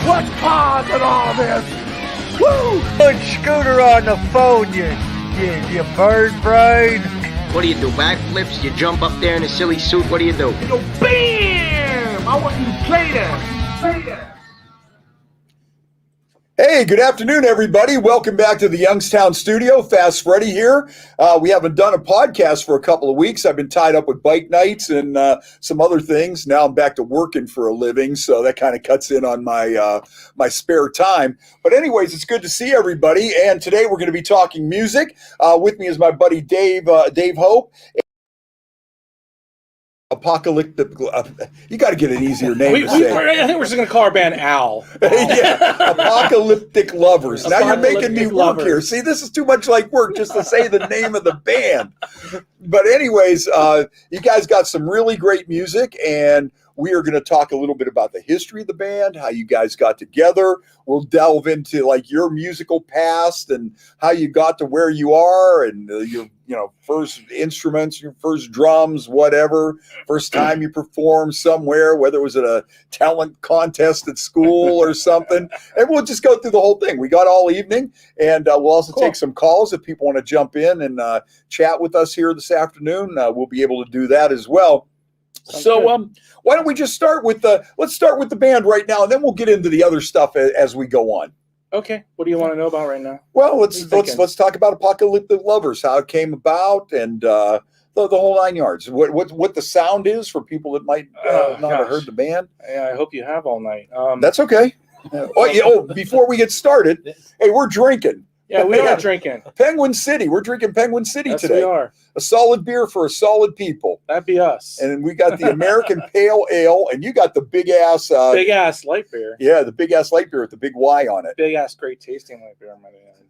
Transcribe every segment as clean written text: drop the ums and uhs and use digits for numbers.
What's causing all this? Woo! Put Scooter on the phone, you bird brain. What do you do, backflips? You jump up there in a silly suit? What do you do? You go BAM! I want you to play that. Play that. Hey, good afternoon, everybody. Welcome back to the Youngstown studio. Fast Freddie here. We haven't done a podcast for a couple of weeks. I've been tied up with bike nights and some other things. Now I'm back to working for a living, so that kind of cuts in on my my spare time. But anyways, it's good to see everybody. And today we're going to be talking music. With me is my buddy Dave Hope. Apocalyptic, you got to get an easier name to say. I think we're just going to call our band Al. Yeah, Apocalyptic Lovers. Now you're making me work here. See, this is too much like work just to say the name of the band. But anyways, you guys got some really great music, and we are going to talk a little bit about the history of the band, how you guys got together. We'll delve into like your musical past and how you got to where you are, and your first instruments, your first drums, whatever, first time you performed somewhere, whether it was at a talent contest at school or something. And we'll just go through the whole thing. We got all evening, and we'll also take some calls if people want to jump in and chat with us here this afternoon. We'll be able to do that as well. So why don't we just start with let's start with the band right now, and then we'll get into the other stuff as we go on. Okay. What do you want to know about right now? Well, let's talk about Apocalyptic Lovers, how it came about, and the whole nine yards. What the sound is for people that might not have heard the band. Yeah, I hope you have all night. That's okay. Before we get started, hey, we're drinking. Yeah, we are drinking. Penguin City. We're drinking Penguin City today. We are. A solid beer for a solid people. That'd be us. And we got the American Pale Ale, and you got the big ass light beer. Yeah, the big ass light beer with the big Y on it. Big ass great tasting light beer.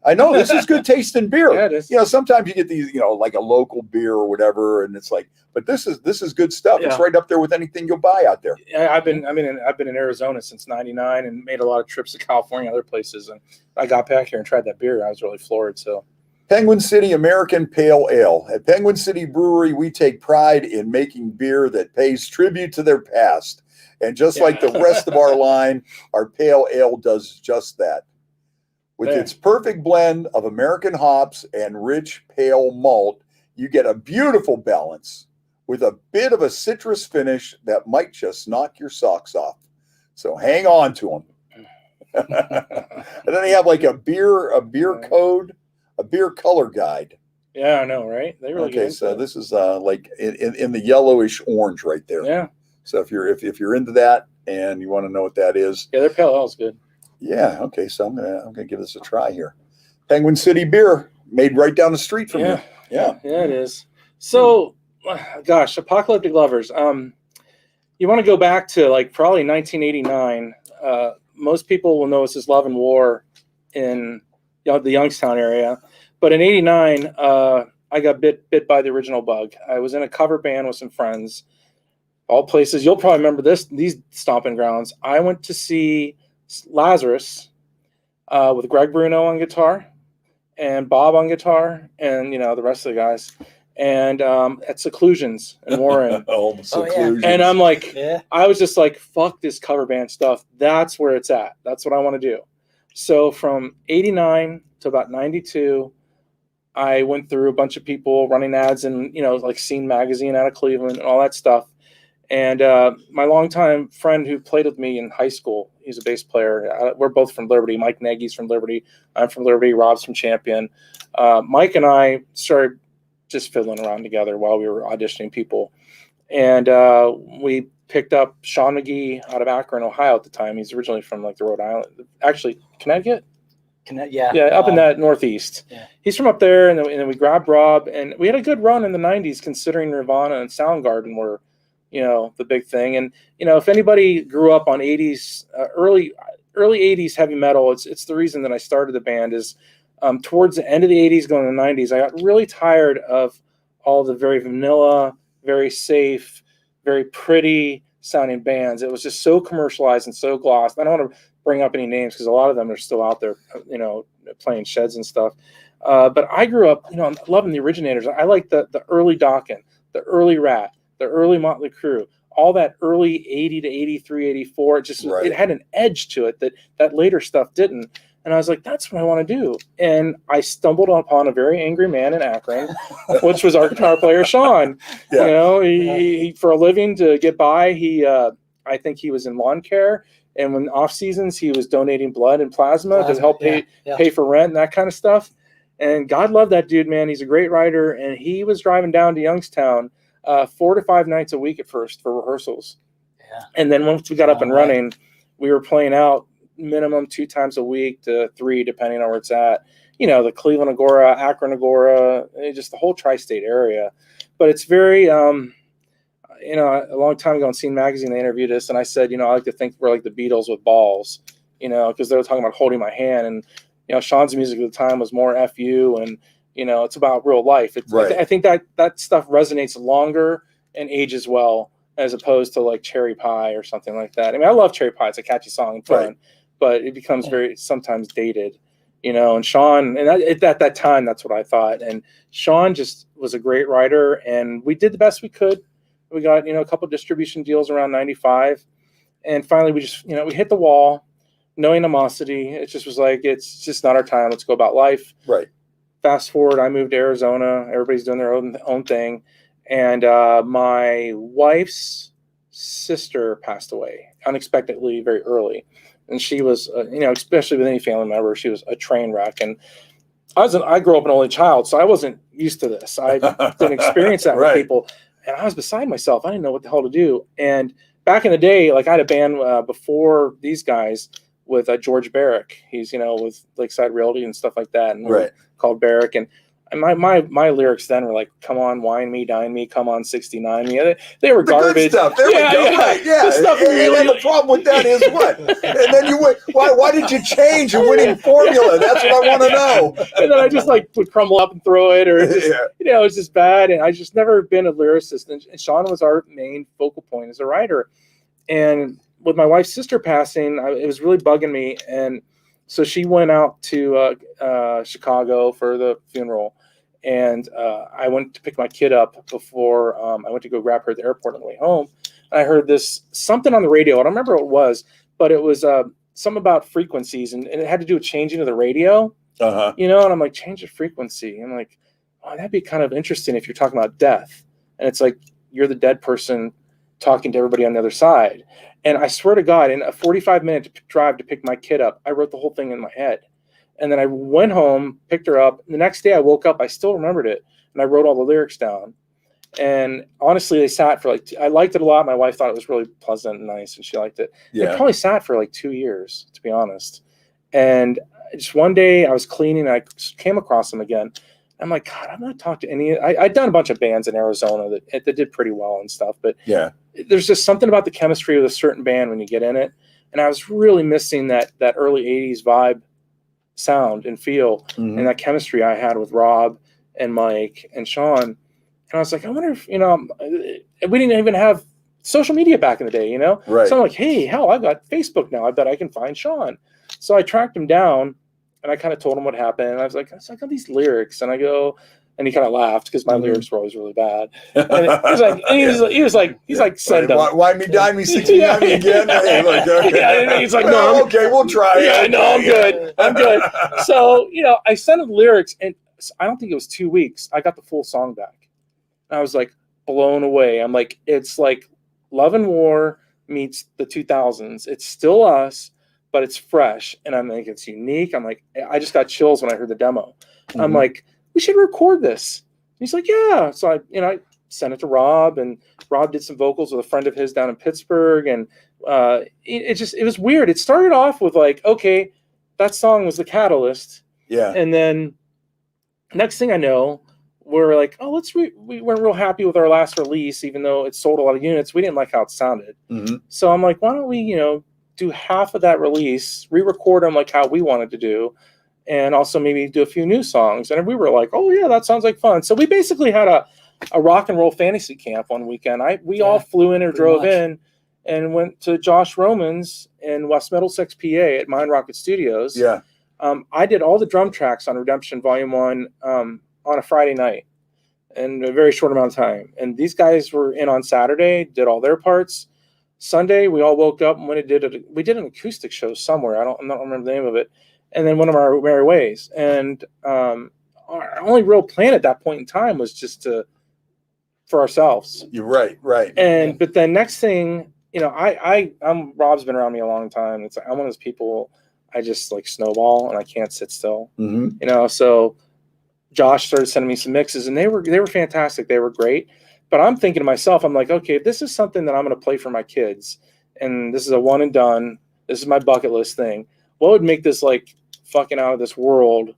I know, this is good tasting beer. Yeah, it is. Sometimes you get these, like a local beer or whatever, and it's like, but this is good stuff. Yeah. It's right up there with anything you'll buy out there. Yeah, I've been in Arizona since '99 and made a lot of trips to California and other places, and I got back here and tried that beer. I was really floored. So, Penguin City American Pale Ale. At Penguin City Brewery, we take pride in making beer that pays tribute to their past. And just like the rest of our line, our Pale Ale does just that. With its perfect blend of American hops and rich pale malt, you get a beautiful balance with a bit of a citrus finish that might just knock your socks off. So hang on to them. And then they have like a beer code, a beer color guide. Yeah, I know, right? They really okay. So this is like in the yellowish orange right there. Yeah. So if you're into that and you want to know what that is, yeah, their pale ale is good. Yeah. Okay. So I'm gonna give this a try here. Penguin City beer made right down the street from here. Yeah. Yeah, it is. So, gosh, Apocalyptic Lovers. You want to go back to like probably 1989. Most people will know us as Love and War in the Youngstown area, but in '89, I got bit by the original bug. I was in a cover band with some friends. All places you'll probably remember these stomping grounds. I went to see Lazarus with Greg Bruno on guitar and Bob on guitar and the rest of the guys and at Seclusions in Warren. The Seclusions. And I'm like, I was just like, fuck this cover band stuff. That's where it's at. That's what I want to do. So from 89 to about 92, I went through a bunch of people running ads and like Scene magazine out of Cleveland and all that stuff. And my longtime friend who played with me in high school, he's a bass player. We're both from Liberty. Mike Nagy's from Liberty. I'm from Liberty. Rob's from Champion. Mike and I started just fiddling around together while we were auditioning people. And we picked up Sean McGee out of Akron, Ohio at the time. He's originally from like the Rhode Island. Actually, Connecticut? Yeah, up in that Northeast. Yeah. He's from up there. And then we grabbed Rob. And we had a good run in the 90s considering Nirvana and Soundgarden were the big thing. And, if anybody grew up on 80s, early 80s heavy metal, it's the reason that I started the band is towards the end of the 80s, going to the 90s, I got really tired of all the very vanilla, very safe, very pretty sounding bands. It was just so commercialized and so glossed. I don't want to bring up any names because a lot of them are still out there, playing sheds and stuff. But I grew up, loving the originators. I like the early Dokken, the early Rat, the early Motley Crue, all that early 80 to 83, 84, it had an edge to it that later stuff didn't. And I was like, that's what I want to do. And I stumbled upon a very angry man in Akron, which was our guitar player, Sean. Yeah. You know, he for a living to get by, I think he was in lawn care. And when off seasons, he was donating blood and plasma to help pay for rent and that kind of stuff. And God love that dude, man. He's a great writer. And he was driving down to Youngstown 4 to 5 nights a week at first for rehearsals. Yeah. And then once we got up and running, we were playing out minimum 2 times a week to 3, depending on where it's at. You know, the Cleveland Agora, Akron Agora, just the whole tri-state area. But it's very... you know, a long time ago in Scene Magazine, they interviewed us, and I said, you know, I like to think we're like the Beatles with balls, you know, because they were talking about holding my hand. And, you know, Sean's music at the time was more FU, and, you know, it's about real life. I think that stuff resonates longer and ages well, as opposed to like Cherry Pie or something like that. I mean, I love Cherry Pie. It's a catchy song and fun, but it becomes very sometimes dated, you know. And Sean, and at that time, that's what I thought. And Sean just was a great writer, and we did the best we could. We got, you know, a couple of distribution deals around 95. And finally, we just, you know, we hit the wall, no animosity. It just was like, it's just not our time. Let's go about life. Right. Fast forward, I moved to Arizona. Everybody's doing their own thing. And my wife's sister passed away unexpectedly very early. And she was, you know, especially with any family member, she was a train wreck. And I grew up an only child, so I wasn't used to this. I didn't experience that with people. And I was beside myself. I didn't know what the hell to do. And back in the day, like I had a band before these guys with George Barrick. He's, you know, with Lakeside Realty and stuff like that. And called Barrick. And my lyrics then were like, come on, wine me, dine me, come on, 69 me. They were garbage. Good stuff. There we go. Right. Yeah. And the problem with that is what? And then you went, why did you change a winning formula? That's what I want to know. And then I just like would crumble up and throw it, or just, you know, it was just bad. And I just never been a lyricist. And Sean was our main focal point as a writer. And with my wife's sister passing, it was really bugging me. And so she went out to Chicago for the funeral. And I went to pick my kid up before I went to go grab her at the airport on the way home. And I heard something on the radio. I don't remember what it was, but it was something about frequencies. And it had to do with changing to the radio, you know? And I'm like, change the frequency. And I'm like, oh, that'd be kind of interesting if you're talking about death. And it's like, you're the dead person talking to everybody on the other side. And I swear to God, in a 45-minute drive to pick my kid up, I wrote the whole thing in my head. And then I went home, picked her up. The next day I woke up, I still remembered it. And I wrote all the lyrics down. And honestly, they sat for like, I liked it a lot. My wife thought it was really pleasant and nice, and she liked it. Yeah. It probably sat for like 2 years, to be honest. And just one day I was cleaning, and I came across them again. I'm like, God, I'm not talking to any. I'd done a bunch of bands in Arizona that did pretty well and stuff. But there's just something about the chemistry with a certain band when you get in it. And I was really missing that early 80s vibe, sound and feel, and that chemistry I had with Rob and Mike and Sean. And I was like, I wonder if, you know, we didn't even have social media back in the day, you know? Right. So I'm like, hey, hell, I've got Facebook now. I bet I can find Sean. So I tracked him down, and I kind of told him what happened. And I was like, I got these lyrics. And I go, and he kind of laughed because my lyrics were always really bad. And he was like, send them. Why me, dine me, 69 me again? He's like, no, okay, we'll try it. Yeah, no, I'm good. So, you know, I sent him lyrics, and I don't think it was 2 weeks. I got the full song back. And I was like blown away. I'm like, it's like Love and War meets the 2000s. It's still us, but it's fresh. And I'm like, it's unique. I'm like, I just got chills when I heard the demo. I'm like, we should record this. And he's like, yeah. So I sent it to Rob, and Rob did some vocals with a friend of his down in Pittsburgh. And it was weird. It started off with like, okay, that song was the catalyst. Yeah. And then next thing I know, we're like, oh, we weren't real happy with our last release, even though it sold a lot of units. We didn't like how it sounded. So I'm like, why don't we, you know, do half of that release, re-record them like how we wanted to do, and also maybe do a few new songs. And we were like, oh yeah, that sounds like fun. So we basically had a rock and roll fantasy camp one weekend. We all flew in or drove in and went to Josh Roman's in West Middlesex, PA at Mind Rocket Studios. Yeah. I did all the drum tracks on Redemption Volume 1 on a Friday night. in a very short amount of time. And these guys were in on Saturday, did all their parts. Sunday, we all woke up and we did an acoustic show somewhere. I don't remember the name of it. And then went on our merry ways. And our only real plan at that point in time was just for ourselves. You're right. And but then next thing, you know, I'm Rob's been around me a long time. It's like I'm one of those people. I just like snowball and I can't sit still. Mm-hmm. You know, so Josh started sending me some mixes, and they were fantastic. They were great. But I'm thinking to myself, I'm like, okay, if this is something that I'm going to play for my kids, and this is a one and done, this is my bucket list thing, what would make this like fucking out of this world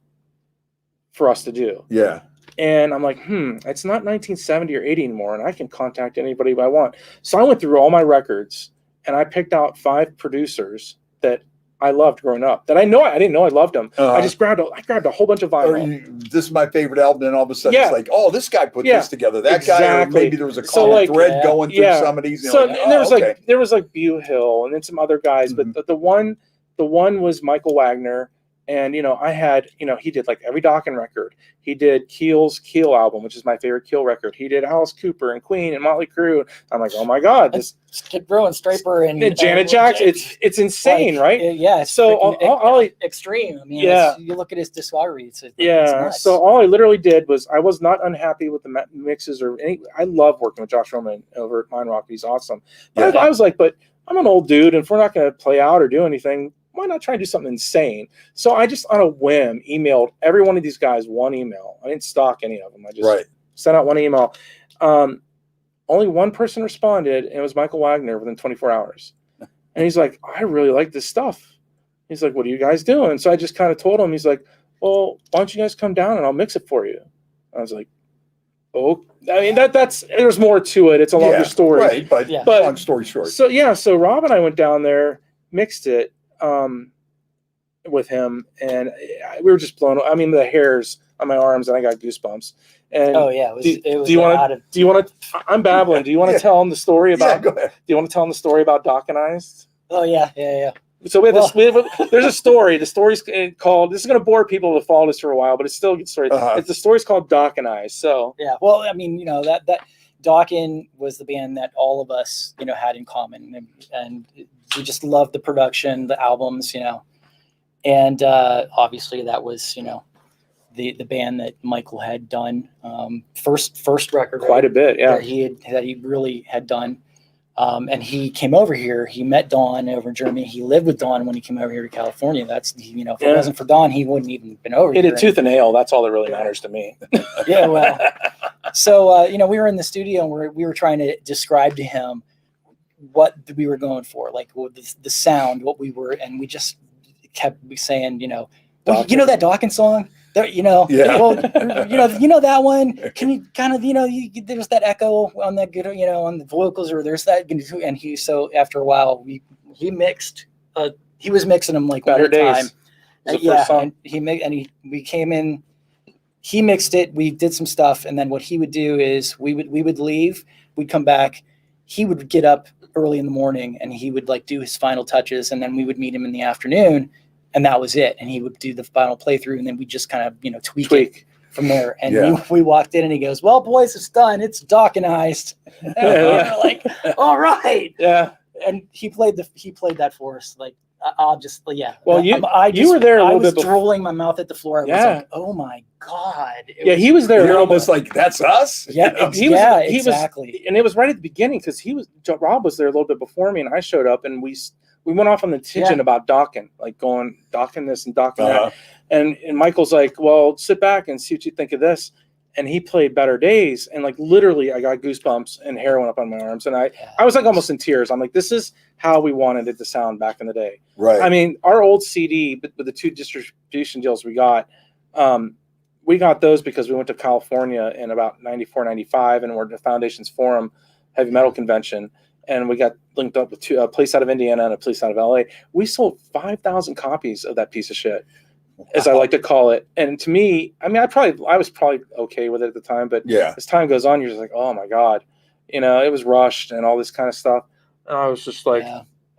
for us to do? Yeah. And I'm like, it's not 1970 or 80 anymore, and I can contact anybody I want. So I went through all my records, and I picked out 5 producers that I loved growing up. That I didn't know I loved them. I just grabbed a whole bunch of vinyl. This is my favorite album, and all of a sudden it's like, oh, this guy put this together. That guy, or maybe there was a common thread going through some of these. So and there was like Bew Hill, and then some other guys, but the one was Michael Wagner. And, you know, I had, you know, he did like every Dokken record. He did Keel's Keel album, which is my favorite Keel record. He did Alice Cooper and Queen and Motley Crue. I'm like, oh my God, this Skid Row and Stryper and Janet Jackson. It's insane, like, right? Yeah. So extreme. I mean, you look at his discography. It's nuts. So all I literally did was I was not unhappy with the mixes or any. I love working with Josh Roman over at Mind Rock. He's awesome. But I was like, but I'm an old dude, and if we're not going to play out or do anything, why not try to do something insane? So I just on a whim emailed every one of these guys one email. I didn't stalk any of them. I just sent out one email. Only one person responded, and it was Michael Wagner within 24 hours. And he's like, I really like this stuff. He's like, what are you guys doing? So I just kind of told him, he's like, well, why don't you guys come down and I'll mix it for you? I was like, oh, I mean, there's more to it. It's a longer story. Right, but long story short. So Rob and I went down there, mixed it, with him, and we were just blown. I mean, the hairs on my arms, and I got goosebumps. And do you want to? I'm babbling. Do you want to tell him the story about? Go ahead. Do you want to tell him the story about Dockenized? Oh yeah. So there's a story. The story's called. This is going to bore people who follow this for a while, but it's still a good story. The story's called Dockenized. So yeah. Well, I mean, you know that Dokken was the band that all of us, you know, had in common, and we just loved the production, the albums, you know, and obviously that was, you know, the band that Michael had done first record quite a bit, that he really had done, and he came over here. He met Don over in Germany. He lived with Don when he came over here to California. That's, you know, if it wasn't for Don, he wouldn't even been over here. He did tooth and nail. That's all that really matters to me. Yeah, well, so you know, we were in the studio and we were trying to describe to him what we were going for, like the sound, what we were, and we just kept saying, you know, you know that Dokken song, there, you know, well, you know that one. Can you kind of, you know, there's that echo on that, you know, on the vocals, or there's that, and so after a while he mixed, he was mixing them like Better one at a time. Days. And we came in. He mixed it. We did some stuff, and then what he would do is we would leave. We'd come back. He would get up early in the morning, and he would like do his final touches, and then we would meet him in the afternoon, and that was it. And he would do the final playthrough, and then we just kind of, you know, tweak it from there. And we walked in, and he goes, "Well, boys, it's done. It's Dockenized." And we're like, "All right." Yeah. And he played that for us, like. I'll just, Well, you were there a little bit. I was drooling my mouth at the floor. I was like, oh my God. He was there. You're almost like, that's us? Yeah, exactly. And it was right at the beginning, because Rob was there a little bit before me, and I showed up, and we went off on the tangent about Dokken, like going Dokken this and Dokken that. And Michael's like, well, sit back and see what you think of this. And he played Better Days, and like literally I got goosebumps and hair went up on my arms, and I was like almost in tears. I'm like, this is how we wanted it to sound back in the day. Right. I mean, our old CD with the 2 distribution deals we got those because we went to California in about 94, 95, and we're at the Foundations Forum Heavy Metal Convention, and we got linked up with a place out of Indiana and a place out of LA. We sold 5,000 copies of that piece of shit. As I like to call it. And to me, I mean, I was probably okay with it at the time, but as time goes on, you're just like, oh my God, you know, it was rushed and all this kind of stuff. And I was just like,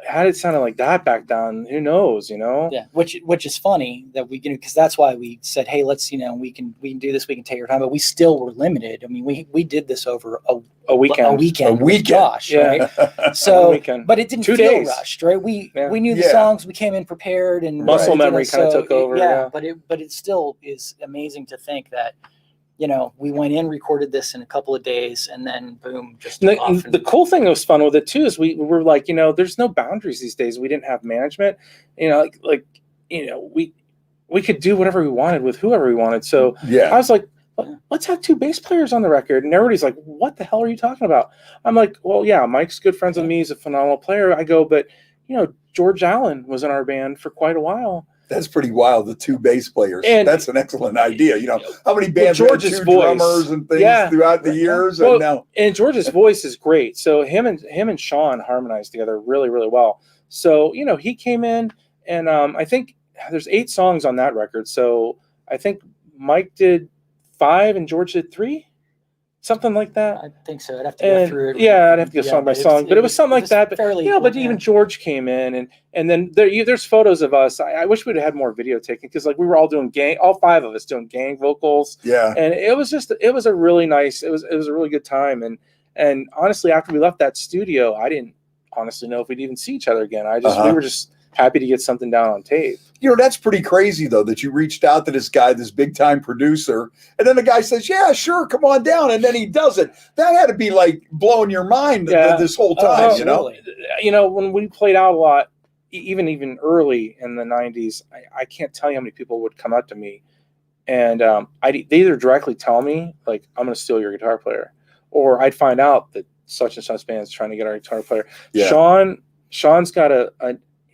had it sounded like that back then, who knows, Yeah, which is funny that we can, because that's why we said, hey, let's, we can do this, we can take our time, but we still were limited. I mean, we did this over a weekend with Josh, right? So, but it didn't 2 feel days. rushed, right? We knew the songs, we came in prepared, and muscle memory kind of took over. Yeah, but it still is amazing to think that. We went in, recorded this in a couple of days, and then boom, just off. The cool thing that was fun with it too is we were like, there's no boundaries these days. We didn't have management, we could do whatever we wanted with whoever we wanted. So I was like, let's have 2 bass players on the record, and everybody's like, what the hell are you talking about? I'm like, well, yeah, Mike's good friends with me. He's a phenomenal player. I go, but George Allen was in our band for quite a while. That's pretty wild. The 2 bass players. And that's an excellent idea. How many bands had 2 drummers and things throughout the years? And George's voice is great. So him and Sean harmonized together really, really well. So, he came in, and I think there's 8 songs on that record. So I think Mike did 5 and George did 3. Something like that. I think so. I'd have to go through it. Yeah, I'd have to go song by song. But it was something like that. But, but even George came in, and then there's photos of us. I wish we'd have had more video taken, because we were all doing all 5 of us doing gang vocals. Yeah. And it was a really nice. It was a really good time. And honestly, after we left that studio, I didn't honestly know if we'd even see each other again. We were just happy to get something down on tape. That's pretty crazy, though, that you reached out to this guy, this big time producer, and then the guy says, yeah, sure, come on down. And then he does it. That had to be like blowing your mind this whole time, when we played out a lot, even early in the 90s, I can't tell you how many people would come up to me, and they either directly tell me, like, I'm going to steal your guitar player, or I'd find out that such and such band's trying to get our guitar player. Yeah. Sean's got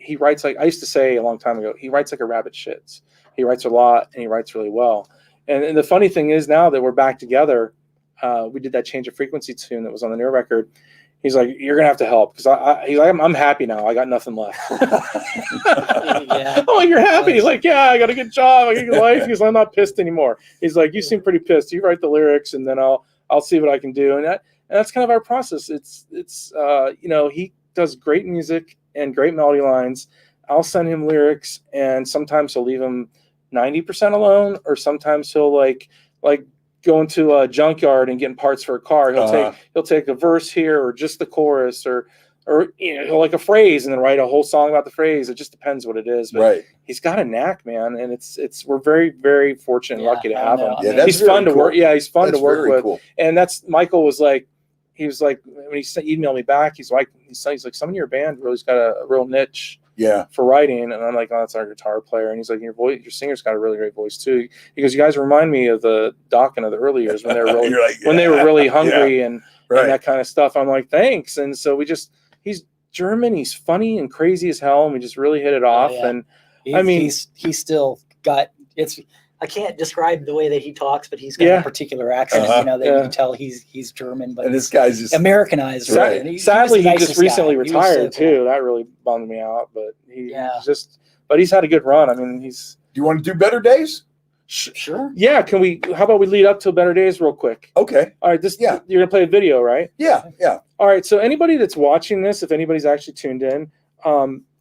he writes like, I used to say a long time ago, he writes like a rabbit shits. He writes a lot, and he writes really well. And the funny thing is, now that we're back together, we did that Change of Frequency tune that was on the new record. He's like, you're going to have to help, because he's like, I'm happy now. I got nothing left. I'm like, you're happy? He's like, yeah, I got a good job. I got a good life. He's like, I'm not pissed anymore. He's like, you seem pretty pissed. You write the lyrics, and then I'll see what I can do. And that's kind of our process. It's he does great music and great melody lines. I'll send him lyrics, and sometimes he'll leave him 90% alone, or sometimes he'll like go into a junkyard and getting parts for a car. He'll take a verse here, or just the chorus, or he'll like a phrase and then write a whole song about the phrase. It just depends what it is. But he's got a knack, man, and we're very, very fortunate and lucky to have him. Yeah, he's fun to work. Yeah, he's fun to work with. Cool. And Michael was like, he was like, when he emailed me back, he's like, some of your band really's got a real niche for writing. And I'm like, oh, that's our guitar player. And he's like, your singer's got a really great voice too. Because you guys remind me of the Dokken of the early years when they were really, when they were really hungry and that kind of stuff. I'm like, thanks. And so he's German, he's funny and crazy as hell, and we just really hit it off. And he's still got I can't describe the way that he talks, but he's got a particular accent, that you can tell he's German, but and this guy's just Americanized. Right? Sadly, he just recently retired too. That really bummed me out, but but he's had a good run. I mean, do you want to do Better Days? Sure. Yeah. How about we lead up to Better Days real quick? Okay. All right. You're going to play a video, right? Yeah. All right. So anybody that's watching this, if anybody's actually tuned in,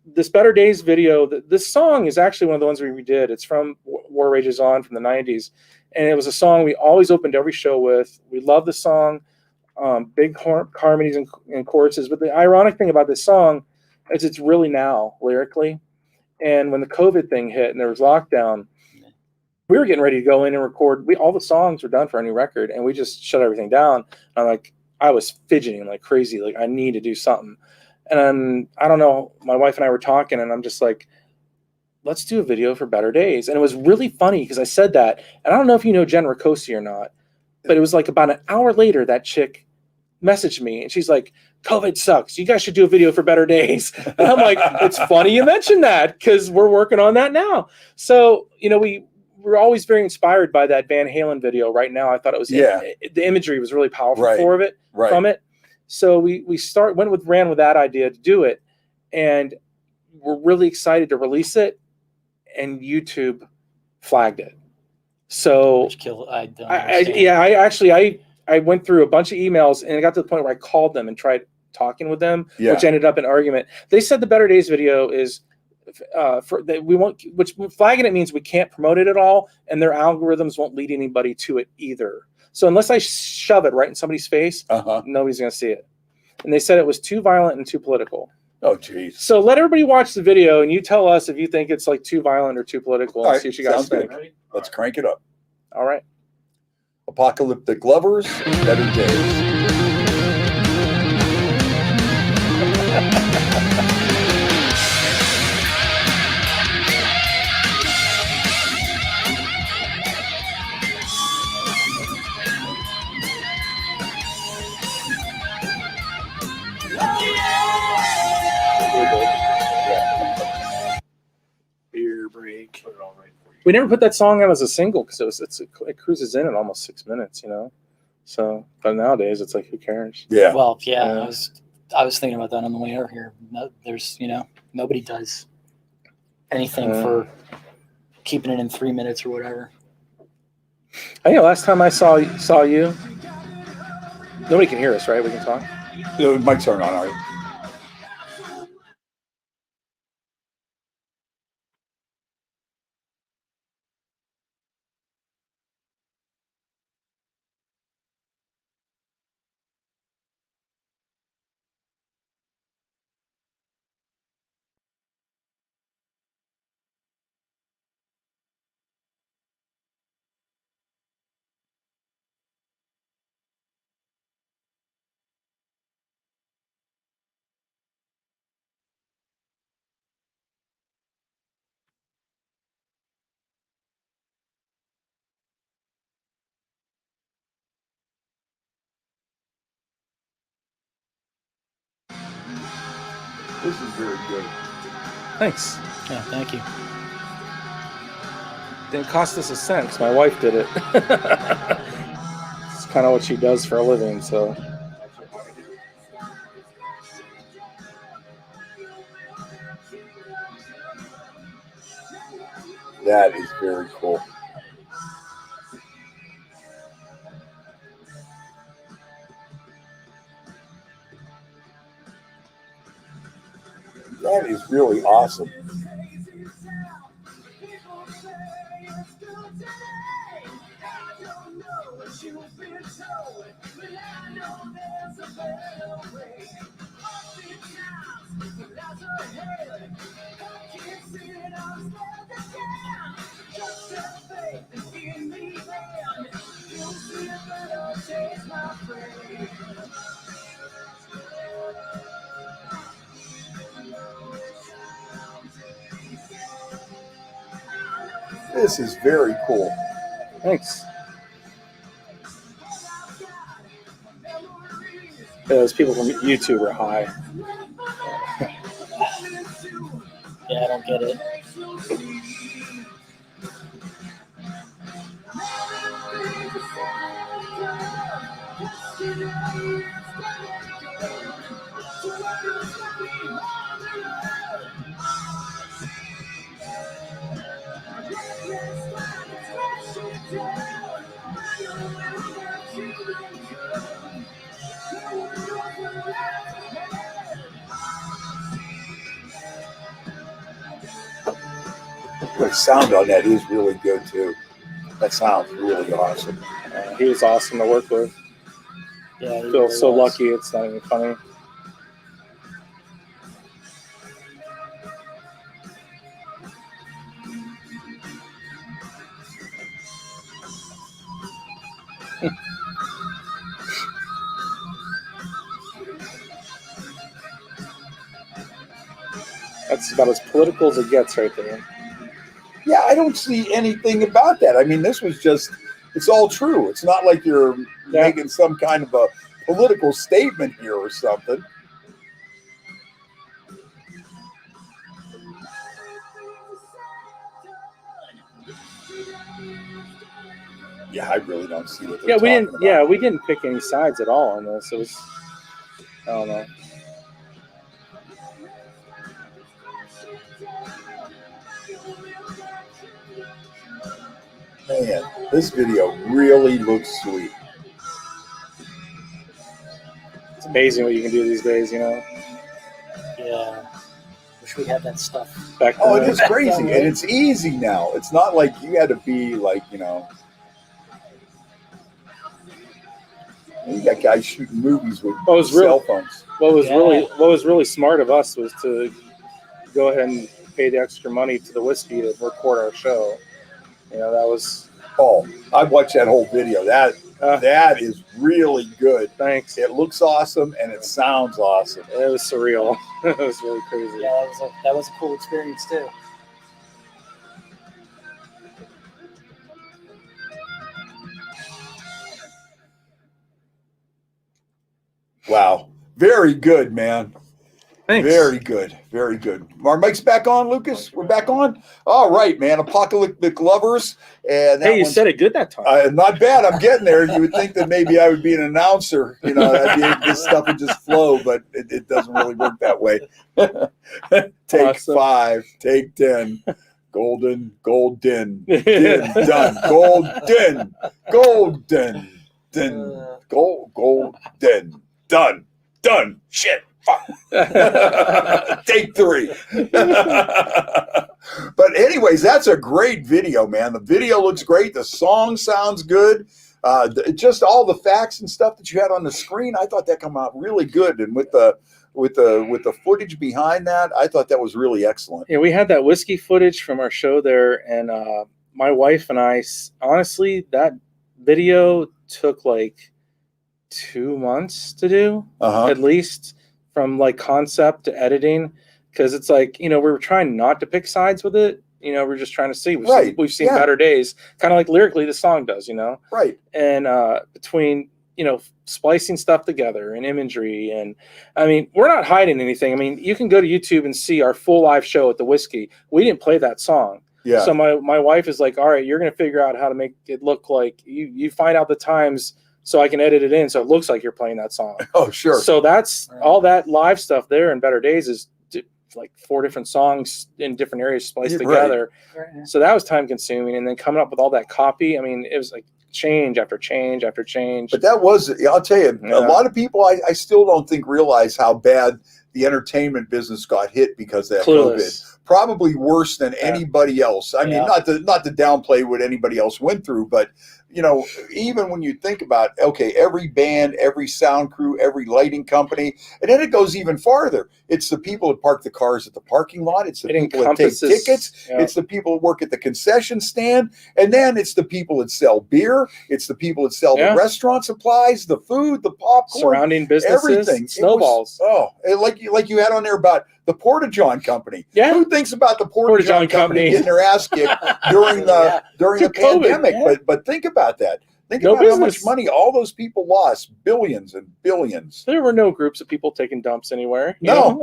this Better Days video, this song is actually one of the ones we redid. It's from War Rages On from the 90s. And it was a song we always opened every show with. We love the song, big harmonies and choruses. But the ironic thing about this song is it's really now lyrically. And when the COVID thing hit and there was lockdown, we were getting ready to go in and record. All the songs were done for our new record, and we just shut everything down. I was fidgeting like crazy. Like, I need to do something. And I don't know, my wife and I were talking, and I'm just like, let's do a video for Better Days. And it was really funny because I said that. And I don't know if you know Jen Ricosi or not, but it was like about an hour later, that chick messaged me, and she's like, COVID sucks. You guys should do a video for Better Days. And I'm like, it's funny you mentioned that, because we're working on that now. So, we're always very inspired by that Van Halen video right now. I thought it was, the imagery was really powerful from it. So we ran with that idea to do it, and we're really excited to release it, and YouTube flagged it. So I went through a bunch of emails, and it got to the point where I called them and tried talking with them, Yeah. which ended up in argument. They said the Better Days video is we won't, which flagging it means we can't promote it at all, and their algorithms won't lead anybody to it either. So unless I shove it right in somebody's face, nobody's going to see it. And they said it was too violent and too political. Oh, geez. So let everybody watch the video, and you tell us if you think it's like too violent or too political. And see what you guys think. Good. Let's crank it up. All right. Apocalyptic Lovers, Better Days. Beer break. We never put that song out as a single because it cruises in almost 6 minutes, you know. So, but nowadays it's like, who cares? Yeah. Well, yeah, I was thinking about that on the way out here. No, there's, nobody does anything for keeping it in 3 minutes or whatever. Hey, last time I saw you, nobody can hear us, right? We can talk. The mics aren't on, are you? This is very good. Thanks. Yeah, thank you. Didn't cost us a cent 'cause my wife did it. It's kind of what she does for a living, so. That is very cool. That is really awesome. This is very cool. Thanks. Those people from YouTube are high. Yeah, I don't get it. The sound on that is really good too. That sounds really awesome. He was awesome to work with. Yeah, I feel so lucky. It's not even funny. That's about as political as it gets right there. Yeah, I don't see anything about that. I mean, this was just, it's all true. It's not like you're making some kind of a political statement here or something. Yeah, I really don't see what they're talking about. Yeah, we didn't pick any sides at all on this. It was, I don't know. Man, this video really looks sweet. It's amazing what you can do these days, Yeah. Wish we had that stuff. Back Oh, then. it is crazy, and it's easy now. It's not like you had to be like, you got guys shooting movies with cell phones. What was really smart of us was to go ahead and pay the extra money to the whiskey to record our show. That was. Oh, I watched that whole video. That is really good. Thanks. It looks awesome and it sounds awesome. It was surreal. It was really crazy. Yeah, that was a cool experience too. Wow. Very good, man. Thanks. Very good. Very good. Our mic's back on, Lucas? We're back on? All right, man. Apocalyptic Lovers. And hey, you said it good that time. Not bad. I'm getting there. You would think that maybe I would be an announcer. This stuff would just flow, but it doesn't really work that way. Take Awesome. 5. Take 10. Golden. Din, done. Golden. Done. Shit. Fuck. Take 3. But anyways, that's a great video, man. The video looks great. The song sounds good. Just all the facts and stuff that you had on the screen, I thought that came out really good. And with the footage behind that, I thought that was really excellent. Yeah, we had that whiskey footage from our show there, and my wife and I, honestly, that video took like 2 months to do, at least, from like concept to editing, because it's like, we were trying not to pick sides with it. We're just trying to see. We've seen better days, kind of like lyrically the song does, Right. And between, splicing stuff together and imagery. And I mean, we're not hiding anything. I mean, you can go to YouTube and see our full live show at the Whiskey. We didn't play that song. Yeah. So my wife is like, all right, you're going to figure out how to make it look like you find out the times so I can edit it in so it looks like you're playing that song. Oh, sure. So that's all that live stuff there in Better Days is like 4 different songs in different areas spliced together. Right. So that was time consuming. And then coming up with all that copy, I mean, it was like change after change after change. But that was, I'll tell you, a lot of people I still don't think realize how bad the entertainment business got hit because of that COVID. Probably worse than anybody else. I mean, not to downplay what anybody else went through, but even when you think about, okay, every band, every sound crew, every lighting company, and then it goes even farther. It's the people that park the cars at the parking lot. It's the people that take tickets. Yeah. It's the people that work at the concession stand. And then it's the people that sell beer. It's the people that sell the restaurant supplies, the food, the popcorn. Surrounding businesses, everything. Snowballs. Like you had on there about the Porta-John Company. Yeah. Who thinks about the Porta-John Company getting their ass kicked during the pandemic? Yeah. But think about that. Think about how much money all those people lost. Billions and billions. There were no groups of people taking dumps anywhere. No.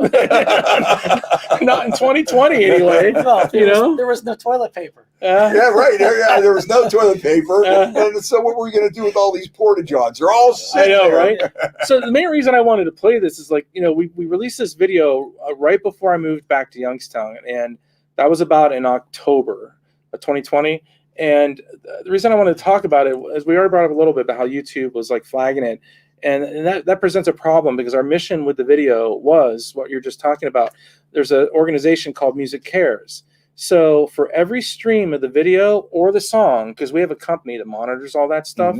Not in 2020 anyway. No, there was no toilet paper. Yeah, right. There was no toilet paper. And so what were we going to do with all these Porta-Johns? They're all sitting there. Right? So the main reason I wanted to play this is we released this video right before I moved back to Youngstown. And that was about in October of 2020. And the reason I wanted to talk about it is we already brought up a little bit about how YouTube was like flagging it. And that presents a problem because our mission with the video was what you're just talking about. There's an organization called Music Cares. So for every stream of the video or the song, because we have a company that monitors all that stuff,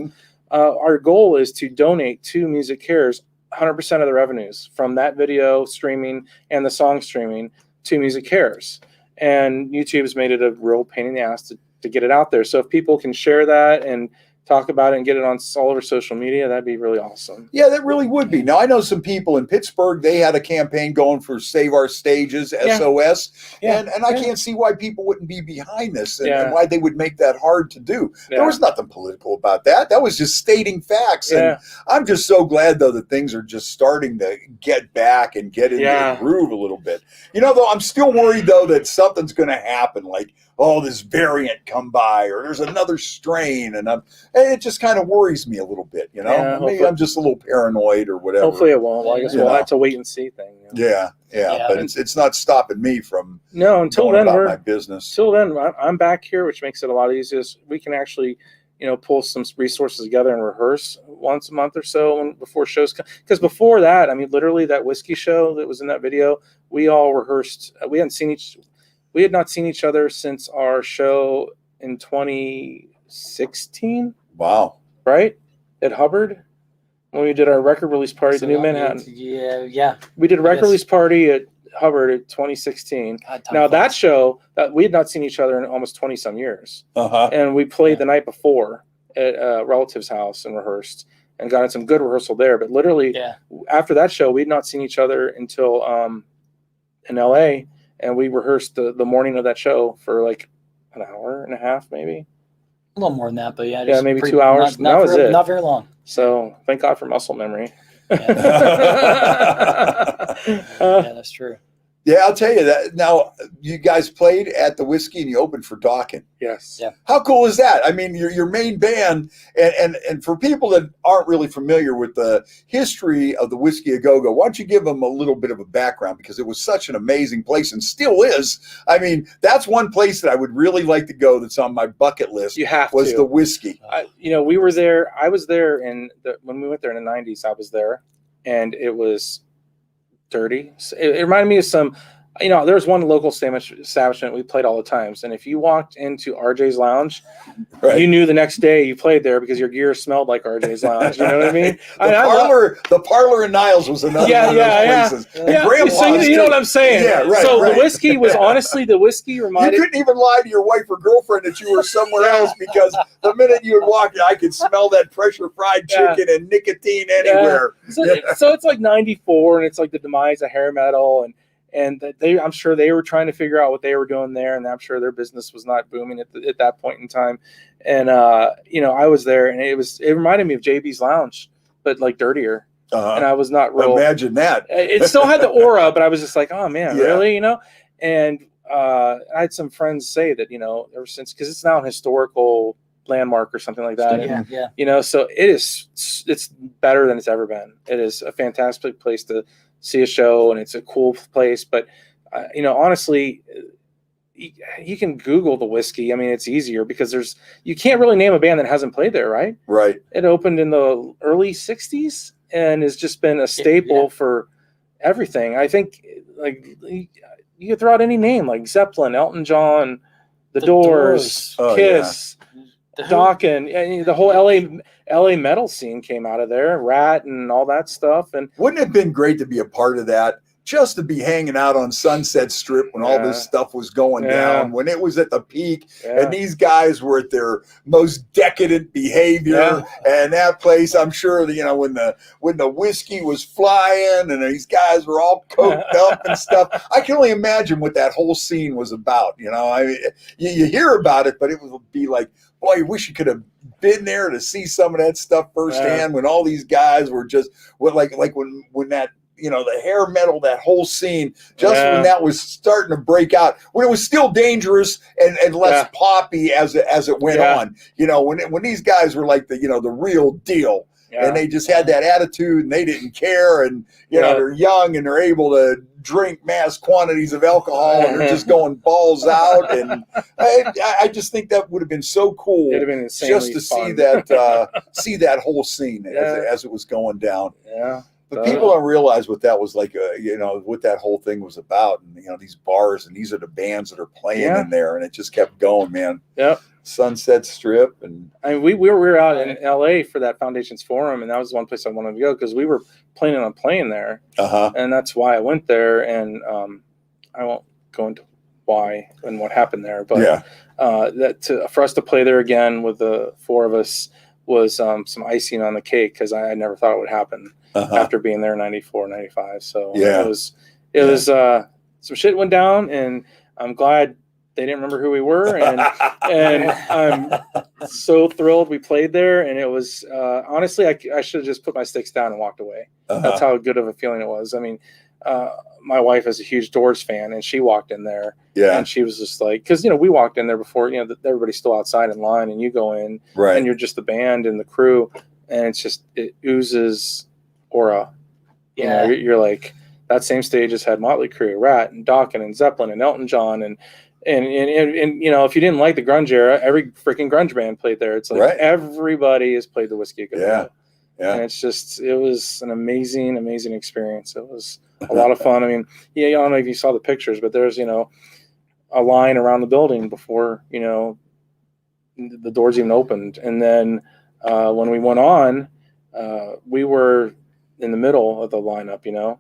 our goal is to donate to Music Cares 100% of the revenues from that video streaming and the song streaming to Music Cares. And YouTube has made it a real pain in the ass to get it out there. So if people can share that and talk about it and get it on all over social media, that'd be really awesome. Yeah, that really would be. Now, I know some people in Pittsburgh, they had a campaign going for Save Our Stages, SOS, and I can't see why people wouldn't be behind this and why they would make that hard to do. There was nothing political about that. That was just stating facts. And I'm just so glad, though, that things are just starting to get back and get into the groove a little bit. Though, I'm still worried, though, that something's going to happen, like, oh, this variant come by, or there's another strain, and it just kind of worries me a little bit, Maybe I'm just a little paranoid or whatever. Hopefully it won't. Well, I guess we'll have to wait and see thing. Yeah, but it's not stopping me from until going then about my business. Till then, I'm back here, which makes it a lot easier. We can actually pull some resources together and rehearse once a month or so before shows come. Because before that, I mean, literally that whiskey show that was in that video, we all rehearsed. We had not seen each other since our show in 2016. Wow. Right? At Hubbard, when we did our record release party at the New Manhattan. Yeah. We did a record release party at Hubbard in 2016. God, now that show, that we had not seen each other in almost 20 some years. And we played the night before at a relative's house and rehearsed and got in some good rehearsal there. But literally after that show, we had not seen each other until in LA, and we rehearsed the morning of that show for like an hour and a half, maybe. A little more than that, but maybe 2 hours. That was it. Not very long. So thank God for muscle memory. Yeah, that's true. Yeah, I'll tell you that. Now, you guys played at the Whiskey and you opened for Dawkins. Yes. Yeah. How cool is that? I mean, your main band, and for people that aren't really familiar with the history of the Whiskey A Go-Go, why don't you give them a little bit of a background, because it was such an amazing place and still is. I mean, that's one place that I would really like to go that's on my bucket list. You have was to. the Whiskey. We were there. I was there when we went there in the 90s. I was there, and it was dirty. It reminded me of some, there's one local establishment we played all the times, and if you walked into RJ's Lounge, you knew the next day you played there because your gear smelled like RJ's Lounge. You know what I mean? The parlor in Niles was another one of those places. Yeah. So you know what I'm saying? Yeah, right. So the whiskey was honestly reminded. You couldn't even lie to your wife or girlfriend that you were somewhere else, because the minute you would walk in, I could smell that pressure fried chicken and nicotine anywhere. So it's like 94, and it's like the demise of hair metal, and I'm sure they were trying to figure out what they were doing there, and I'm sure their business was not booming at that point in time. And I was there, and it reminded me of JB's Lounge, but like dirtier. And I was not real. Imagine that. It still had the aura, but I was just like, oh man, really, And I had some friends say that ever since, because it's now an historical landmark or something like that. So it's better than it's ever been. It is a fantastic place to see a show, and it's a cool place. But honestly, you can Google the Whiskey. I mean, it's easier because you can't really name a band that hasn't played there, right? Right. It opened in the early 60s and has just been a staple for everything. I think like you could throw out any name like Zeppelin, Elton John, The Doors, Kiss, Dawkins, the whole LA metal scene came out of there, Rat and all that stuff. And wouldn't it have been great to be a part of that? Just to be hanging out on Sunset Strip when all this stuff was going down, when it was at the peak, and these guys were at their most decadent behavior, and that place, I'm sure, when the whiskey was flying and these guys were all coked up and stuff, I can only imagine what that whole scene was about. I mean, you hear about it, but it would be like, boy, you wish you could have been there to see some of that stuff firsthand when all these guys were just like when that. The hair metal, that whole scene, when that was starting to break out, when it was still dangerous and less poppy as it went on. When these guys were like the real deal, and they just had that attitude and they didn't care, and they're young and they're able to drink mass quantities of alcohol and they're just going balls out, and I just think that would have been so cool just to fun. see that whole scene as it was going down. Yeah. But people don't realize what that was like, what that whole thing was about. And, these bars, and these are the bands that are playing in there. And it just kept going, man. Yep. Sunset Strip. And I mean, we were out in LA for that Foundations Forum, and that was one place I wanted to go because we were planning on playing there. And that's why I went there. And I won't go into why and what happened there. But for us to play there again with the four of us was some icing on the cake, because I never thought it would happen. After being there in 94, 95. So it was some shit went down, and I'm glad they didn't remember who we were. And I'm so thrilled we played there. And it was, honestly, I should have just put my sticks down and walked away. That's how good of a feeling it was. I mean, my wife is a huge Doors fan, and she walked in there and she was just like, cause we walked in there before, everybody's still outside in line, and you go in and you're just the band and the crew, and it oozes aura. You're like, that same stage has had Motley Crue, Rat, and Dawkins, and Zeppelin, and Elton John, and And you know, if you didn't like the grunge era, every freaking grunge band played there. It's like everybody has played the Whiskey a Go Go. Yeah. And it was an amazing experience. It was a lot of fun. I mean, yeah, I don't know if you saw the pictures, but there's, you know, a line around the building before, you know, the doors even opened. And then when we went on, we were in the middle of the lineup, you know.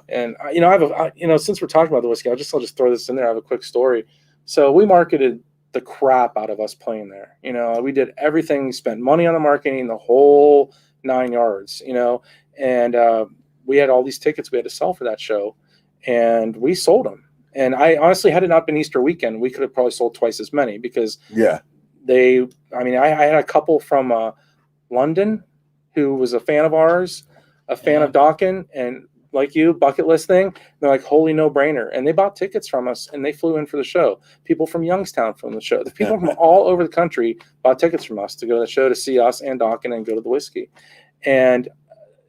And you know, since we're talking about the Whiskey, I'll just throw this in there. I have a quick story. So we marketed the crap out of us playing there. You know, we did everything, spent money on the marketing, the whole 9 yards, you know. And we had all these tickets we had to sell for that show, and we sold them. And I honestly, had it not been Easter weekend, we could have probably sold twice as many, because I had a couple from London who was a fan of ours, a fan of Dawkin, and like you, bucket list thing. They're like, holy no brainer. And they bought tickets from us, and they flew in for the show. People from Youngstown from the show. The people from all over the country bought tickets from us to go to the show to see us and Dawkin and go to the Whiskey. And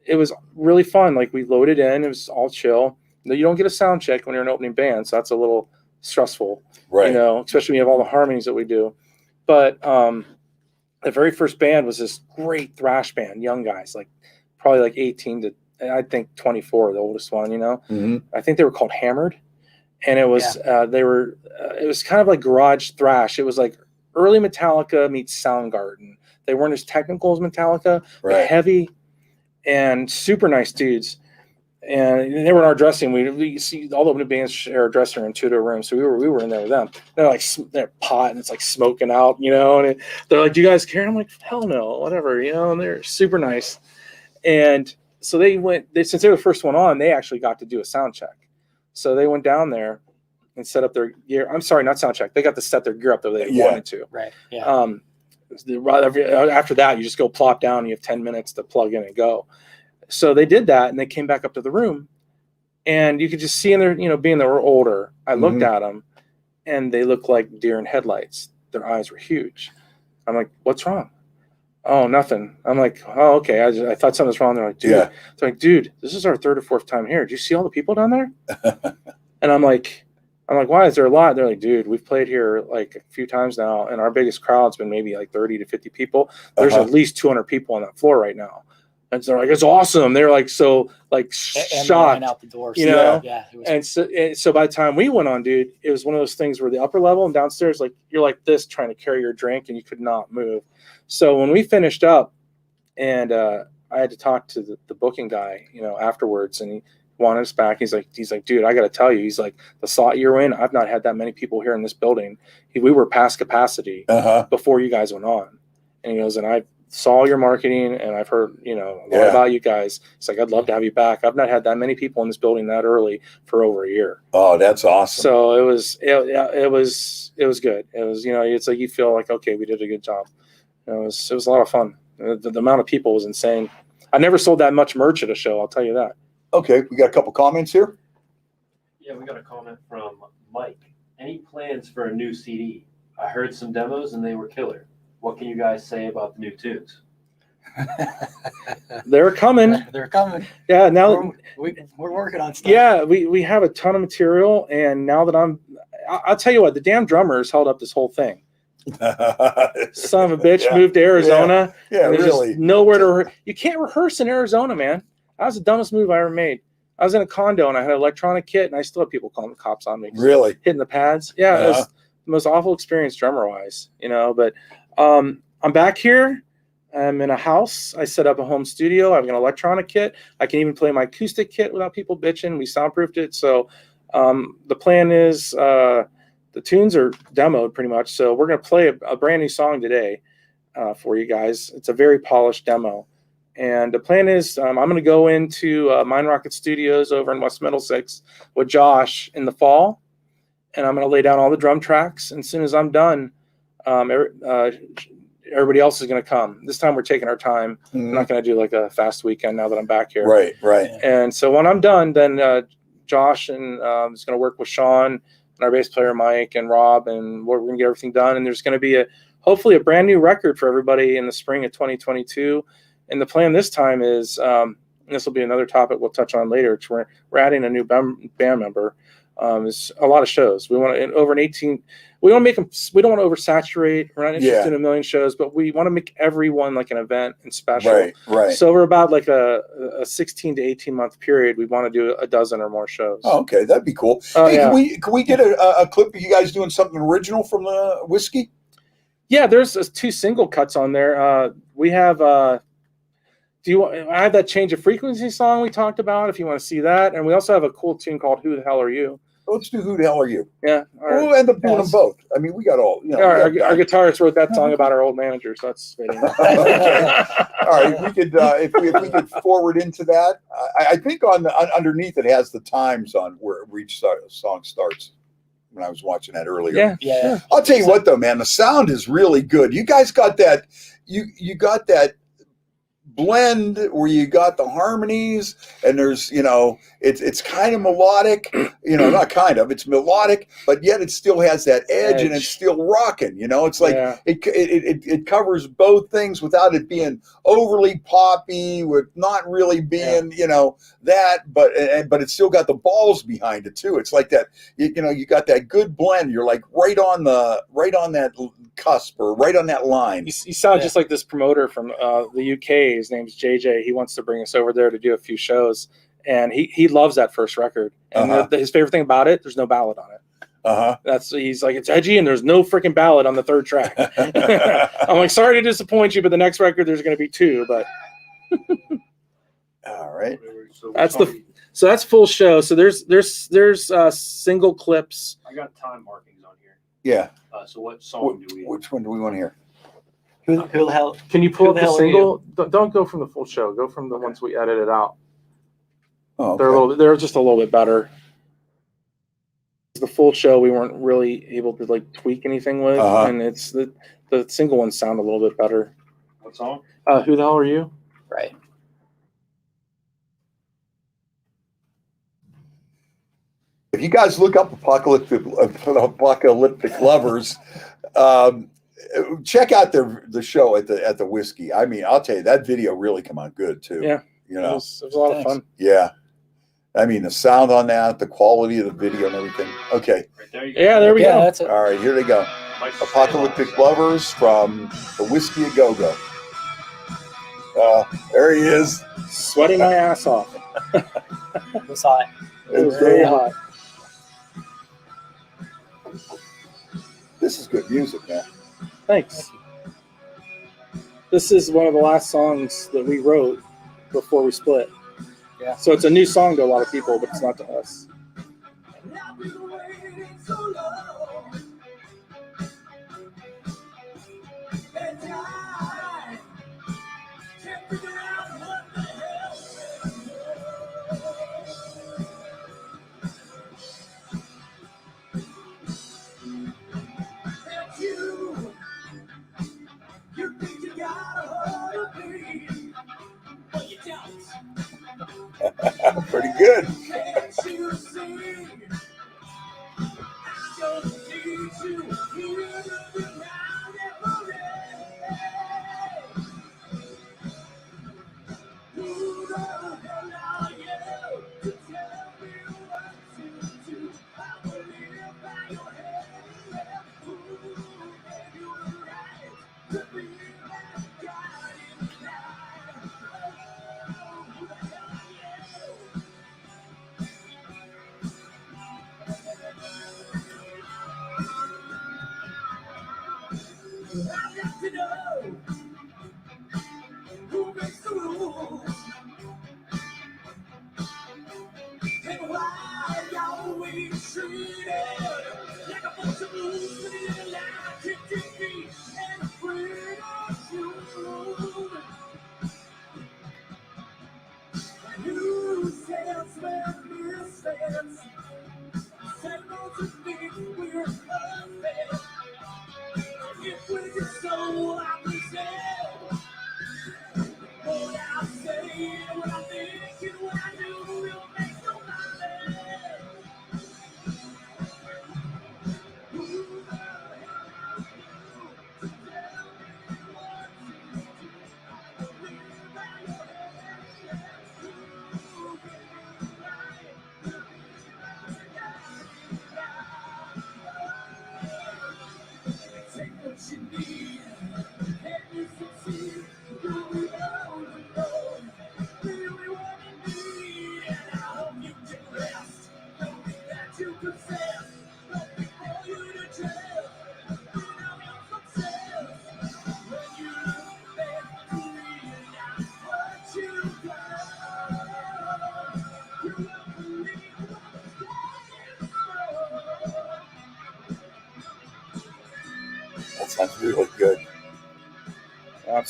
it was really fun. Like, we loaded in, it was all chill. You don't get a sound check when you're an opening band, so that's a little stressful, you know, especially when you have all the harmonies that we do. But the very first band was this great thrash band, young guys, like probably like 18 to, I think 24, the oldest one, you know. I think they were called Hammered, and it was it was kind of like garage thrash. It was like early Metallica meets Soundgarden. They weren't as technical as Metallica, but heavy and super nice dudes. And they were in our dressing. We see all the bands share a dressing room, 2 to a room. So we were in there with them. They're like, they're pot, and it's like smoking out, you know. And they're like, "Do you guys care?" I'm like, "Hell no, whatever," you know. And they're super nice. And so since they were the first one on, they actually got to do a sound check. So they went down there and set up their gear. I'm sorry, not sound check. They got to set their gear up the way they wanted to. Right. Yeah. After that, you just go plop down. And you have 10 minutes to plug in and go. So they did that, and they came back up to the room, and you could just see in their, you know, being they were older, I looked at them, and they looked like deer in headlights. Their eyes were huge. I'm like, "What's wrong?" "Oh, nothing." I'm like, "Oh, okay. I thought something was wrong." They're like, "Dude," they're like, "Dude, this is our 3rd or 4th time here. Do you see all the people down there?" And I'm like, "Why? Is there a lot?" They're like, "Dude, we've played here like a few times now, and our biggest crowd's been maybe like 30 to 50 people. There's at least 200 people on that floor right now." And so they're like, "It's awesome." They're like, so like shocked, out the door, you know? Yeah. And so by the time we went on, dude, it was one of those things where the upper level and downstairs, like, you're like this trying to carry your drink, and you could not move. So when we finished up, and I had to talk to the booking guy, you know, afterwards, and he wanted us back. He's like, "Dude, I got to tell you," he's like, "the slot you're in, I've not had that many people here in this building. We were past capacity before you guys went on." And he goes, "And I saw your marketing, and I've heard, you know, a lot about you guys." It's like, "I'd love to have you back. I've not had that many people in this building that early for over a year." Oh, that's awesome. So it was good. It was, you know, it's like you feel like, okay, we did a good job. It was a lot of fun. The amount of people was insane. I never sold that much merch at a show, I'll tell you that. Okay, we got a couple comments here. Yeah, we got a comment from Mike. "Any plans for a new CD? I heard some demos and they were killer. What can you guys say about the new tunes?" They're coming. They're coming. Yeah, now we're working on stuff. Yeah, we have a ton of material, and now that I'll tell you what, the damn drummers held up this whole thing. Son of a bitch, moved to Arizona. Yeah, really. Nowhere to you can't rehearse in Arizona, man. That was the dumbest move I ever made. I was in a condo, and I had an electronic kit, and I still have people calling the cops on me. Really? Hitting the pads. Yeah, it was the most awful experience drummer-wise, you know, but I'm back here. I'm in a house. I set up a home studio. I have an electronic kit. I can even play my acoustic kit without people bitching. We soundproofed it. So the plan is the tunes are demoed pretty much. So we're going to play a brand new song today for you guys. It's a very polished demo. And the plan is I'm going to go into Mind Rocket Studios over in West Middlesex with Josh in the fall. And I'm going to lay down all the drum tracks. And as soon as I'm done, everybody else is going to come. This time we're taking our time. I'm not going to do like a fast weekend now that I'm back here. Right. And so when I'm done, then Josh and is going to work with Sean and our bass player Mike and Rob, and we're going to get everything done. And there's going to be hopefully a brand new record for everybody in the spring of 2022. And the plan this time is, and this will be another topic we'll touch on later, we're adding a new band member. It's a lot of shows. We want to over an 18. We don't make them. We don't want to oversaturate. We're not interested in a million shows, but we want to make everyone like an event and special. Right, right. So over about like a 16 to 18 month period, we want to do a dozen or more shows. Oh, okay, that'd be cool. Oh, hey, yeah. can we get a clip of you guys doing something original from the whiskey? Yeah, there's 2 single cuts on there. We have. I have that Change of Frequency song we talked about. If you want to see that, and we also have a cool tune called "Who the Hell Are You." Let's do "Who the Hell Are You?" Yeah, we'll end up doing them both. I mean, we got all. You know, our guitarist wrote that song about our old manager, so that's fitting. Okay. All right, we could if we could forward into that. I think underneath it has the times on where each song starts. When I was watching that earlier, Yeah. I'll tell you what, though, man, the sound is really good. You guys got that. You got that blend where you got the harmonies, and there's it's kind of melodic, not kind of, it's melodic, but yet it still has that edge. And it's still rocking. It's like it covers both things without it being overly poppy, with not really being that, but it's still got the balls behind it too. It's like that, you got that good blend. You're like right on that cusp, or right on that line. You sound just like this promoter from the UK. His name's JJ. He wants to bring us over there to do a few shows, and he loves that first record. And his favorite thing about it, there's no ballad on it. He's like, it's edgy, and there's no freaking ballad on the 3rd track. I'm like, sorry to disappoint you, but the next record there's going to be 2. But all right, so that's full show. So there's single clips. I got time markings on here. Yeah. So what song do we? Which one do we want to hear? Who the hell? Can you pull Who up the the hell are single? Don't go from the full show. Go from the ones we edited out. Oh, okay. They're just a little bit better. The full show we weren't really able to like tweak anything with, and it's the single ones sound a little bit better. What song? Who the hell are you? Right. If you guys look up Apocalyptic Lovers, check out the show at the Whiskey. I mean, I'll tell you, that video really come out good too. Yeah, it was a lot of fun. Yeah, I mean, the sound on that, the quality of the video, and everything. Okay. Right there you go. Yeah, there we go. That's it. All right, here they go. Apocalyptic Lovers from the Whiskey A Go Go. There he is, sweating my ass off. It was hot. It was very hot. This is good music, man. Thanks. This is one of the last songs that we wrote before we split. Yeah. So it's a new song to a lot of people, but it's not to us. Pretty good.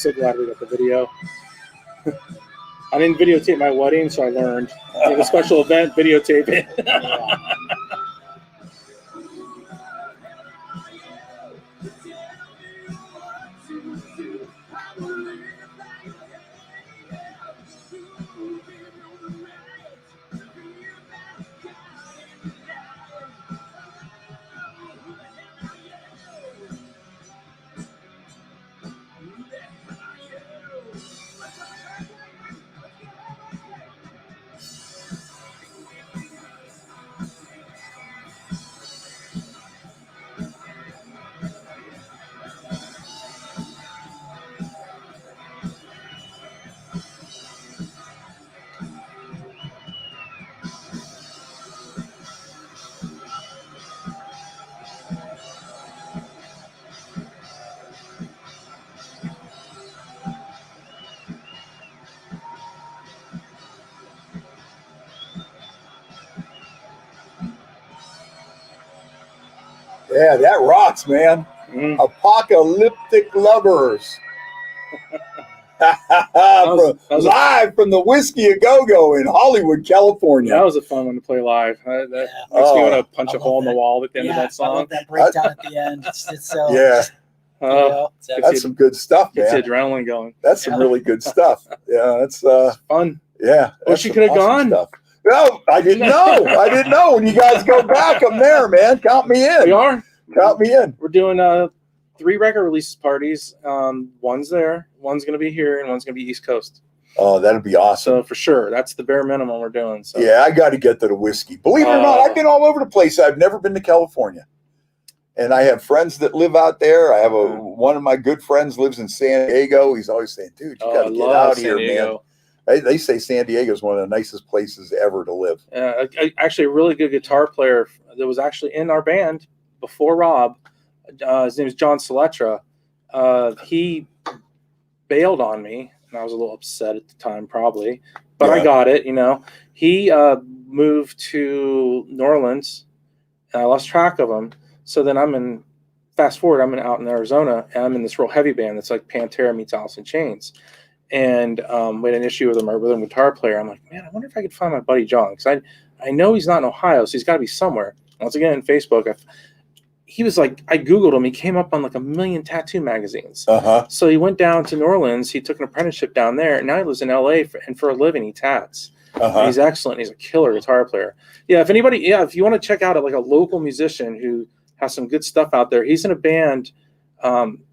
so glad we got the video. I didn't videotape my wedding, so I learned. You have a special event, videotape it. Yeah. Yeah, that rocks, man. Apocalyptic Lovers. Live from the Whiskey A Go-Go in Hollywood, California. That was a fun one to play live. That makes me want to punch a hole in the wall at the end of that I love song. that breakdown at the end. It's so Yeah, it's that's some good stuff, Gets man. the adrenaline going. That's some really good stuff. Yeah, that's Fun. yeah. Wish you could have gone. Stuff. No, I didn't know. I didn't know. When you guys go back, I'm there, man. Count me in. We are. Count me in. We're doing 3 record releases parties. One's there, one's going to be here, and one's going to be East Coast. Oh, that'd be awesome. So for sure, that's the bare minimum we're doing. So. Yeah, I got to get to the whiskey. Believe it or not, I've been all over the place. I've never been to California. And I have friends that live out there. I have one of my good friends lives in San Diego. He's always saying, dude, you got to get out here, man. They say San Diego is one of the nicest places ever to live. Actually, a really good guitar player that was actually in our band before Rob. His name is John Soletra. He bailed on me, and I was a little upset at the time, probably. But I got it, He moved to New Orleans, and I lost track of him. So then fast forward, I'm out in Arizona, and I'm in this real heavy band that's like Pantera meets Alice in Chains. And we had an issue with my rhythm guitar player. I'm like, man, I wonder if I could find my buddy John, because I know he's not in Ohio, so he's got to be somewhere. Once again, in Facebook, he was like, I Googled him. He came up on like 1 million tattoo magazines. So he went down to New Orleans. He took an apprenticeship down there, and now he lives in LA, and for a living, he tats. He's excellent. He's a killer guitar player. Yeah, if you want to check out like a local musician who has some good stuff out there, he's in a band.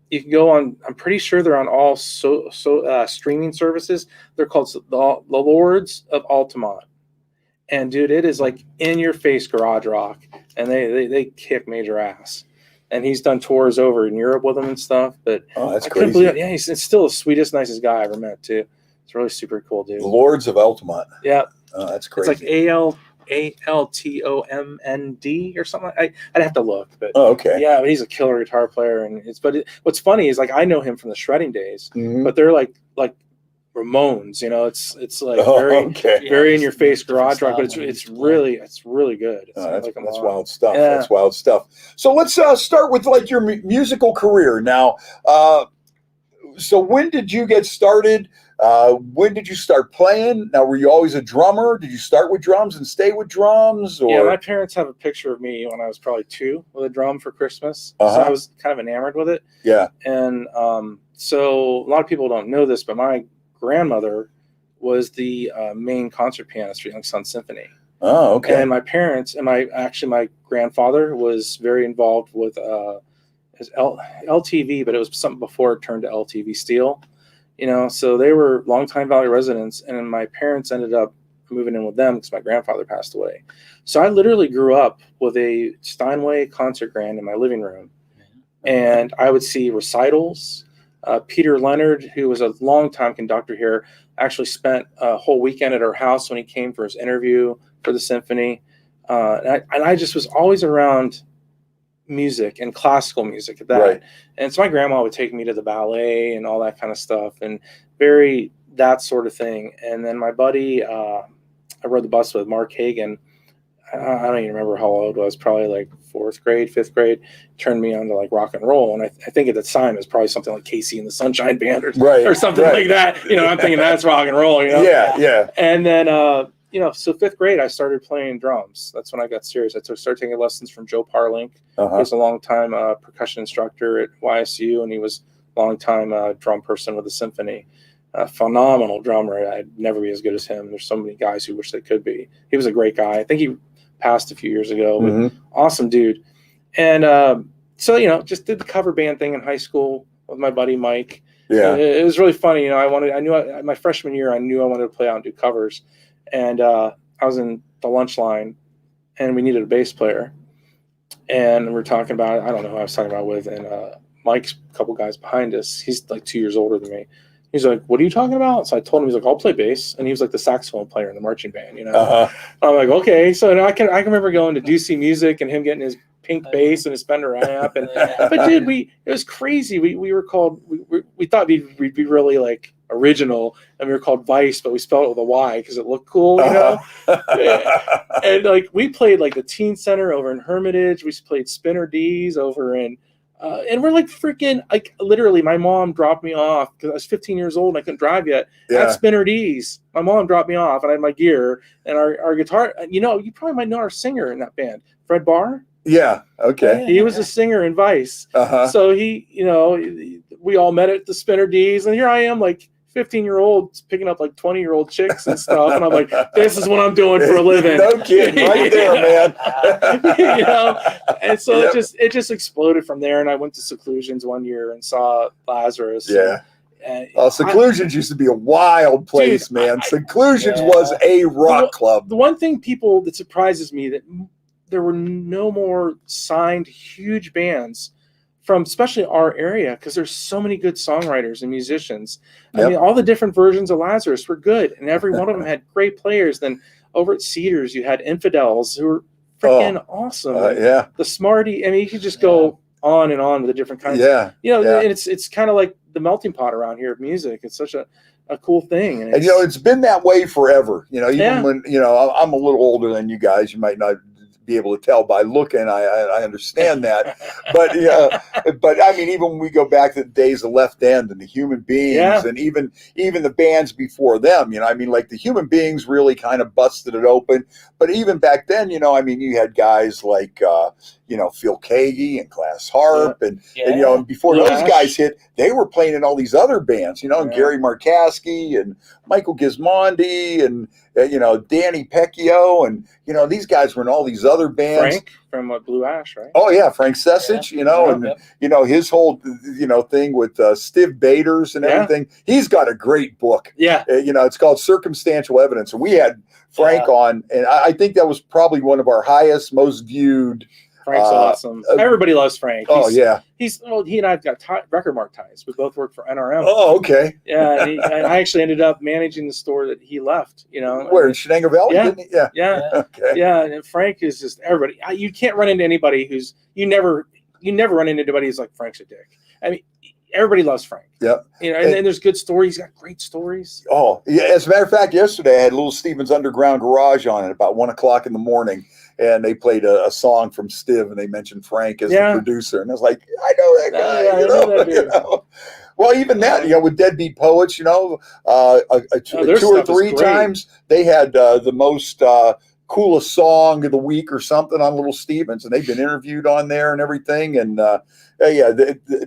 You can go on. I'm pretty sure they're on all streaming services. They're called the Lords of Altamont. And dude, it is like in your face garage rock, and they kick major ass. And he's done tours over in Europe with them and stuff. But that's I crazy. Believe it. Yeah, he's still the sweetest, nicest guy I ever met too. It's really super cool, dude. The Lords of Altamont. Yeah, that's crazy. It's like ALTOMND or something. I'd have to look, but okay. Yeah, but he's a killer guitar player, and what's funny is like I know him from the shredding days, but they're like Ramones, it's like very in your face garage rock, but it's really good. That's wild stuff. Yeah. That's wild stuff. So let's start with like your musical career now. So when did you get started? When did you start playing? Now, were you always a drummer? Did you start with drums and stay with drums? Or? Yeah, my parents have a picture of me when I was probably 2 with a drum for Christmas. So I was kind of enamored with it. Yeah. And so a lot of people don't know this, but my grandmother was the main concert pianist for Youngstown Symphony. Oh, okay. And my parents and my grandfather was very involved with his LTV, but it was something before it turned to LTV Steel. So they were longtime Valley residents, and my parents ended up moving in with them because my grandfather passed away. So I literally grew up with a Steinway concert grand in my living room, and I would see recitals. Peter Leonard, who was a longtime conductor here, actually spent a whole weekend at our house when he came for his interview for the symphony. And I just was always around music and classical music at that. Right. And so my grandma would take me to the ballet and all that kind of stuff, and very that sort of thing. And then my buddy, I rode the bus with Mark Hagan. I don't even remember how old I was, probably like 4th grade, 5th grade, turned me on to like rock and roll. And I think at the time it was probably something like Casey and the Sunshine Band or something like that. You know, I'm thinking that's rock and roll, you know? Yeah. And then, you know, so 5th grade, I started playing drums. That's when I got serious. I started taking lessons from Joe Parlink. He was a long-time percussion instructor at YSU, and he was a long-time drum person with the symphony. A phenomenal drummer. I'd never be as good as him. There's so many guys who wish they could be. He was a great guy. I think he passed a few years ago. But awesome dude. And so, you know, just did the cover band thing in high school with my buddy Mike. Yeah. It was really funny. You know, my freshman year, I knew I wanted to play out and do covers. And I was in the lunch line, and we needed a bass player. And we're talking about, I don't know who I was talking about with, and Mike's a couple guys behind us. He's like 2 years older than me. He's like, "What are you talking about?" So I told him, he's like, "I'll play bass." And he was like the saxophone player in the marching band, you know. I'm like, okay. So I can remember going to DC Music and him getting his pink bass and his Fender amp. And but dude, it was crazy. We were called, we thought we'd be really like original, and we were called Vice, but we spelled it with a Y because it looked cool, you know. And like we played like the Teen Center over in Hermitage. We played Spinner D's over in. And we're like freaking, like literally my mom dropped me off because I was 15 years old and I couldn't drive yet. At Spinner D's. My mom dropped me off and I had my gear and our guitar. You know, you probably might know our singer in that band, Fred Barr. Yeah. Okay. He was a singer in Vice. So he, you know, we all met at the Spinner D's, and here I am like 15-year-old picking up like 20-year-old chicks and stuff. And I'm like, this is what I'm doing for a living. No kidding, right there, man. You know, and so it just exploded from there. And I went to Seclusions one year and saw Lazarus. Yeah. And Seclusions used to be a wild place, man. Seclusions was a rock club. The one thing that surprises me that there were no more signed huge bands from especially our area, because there's so many good songwriters and musicians. I mean, all the different versions of Lazarus were good, and every one of them had great players. Then over at Cedars, you had Infidels, who were freaking awesome. The Smarty. I mean, you could just go on and on with the different kinds. You know, and it's kind of like the melting pot around here of music. It's such a cool thing. And you know, it's been that way forever. You know, even when, you know, I'm a little older than you guys. You might not be able to tell by looking. I understand that, but but I mean, even when we go back to the days of Left End and the Human Beings, and even the bands before them, you know, I mean, like the Human Beings really kind of busted it open. But even back then, you know, I mean, you had guys like you know, Phil Kagi and Glass Harp, and you know, and before those guys hit, they were playing in all these other bands, you know, and Gary Markowski and Michael Gismondi and you know, Danny Pecchio, and you know, these guys were in all these other bands. Frank from Blue Ash, right? Oh yeah, Frank Sessage, you know, and you know, his whole thing with Stiv Bators and everything. He's got a great book. You know, it's called Circumstantial Evidence, and we had Frank on, and I think that was probably one of our highest, most viewed. Frank's awesome. Everybody loves Frank. He and I've got record mark ties. We both work for NRM. Oh, okay. Yeah, and I actually ended up managing the store that he left. You know, where in Shenango Valley? Didn't he? Okay. Yeah, and Frank is just everybody. You can't run into anybody who's you never run into anybody who's like Frank's a dick. I mean, everybody loves Frank. You know, and there's good stories. He's got great stories. Oh, yeah. As a matter of fact, yesterday I had Little Steven's Underground Garage on at about 1 o'clock in the morning. And they played a song from Stiv, and they mentioned Frank as the producer. And I was like, I know that guy. You know? Well, even that, you know, with Deadbeat Poets, you know, 2 or 3 times they had the most coolest song of the week or something on Little Stevens, and they've been interviewed on there and everything. And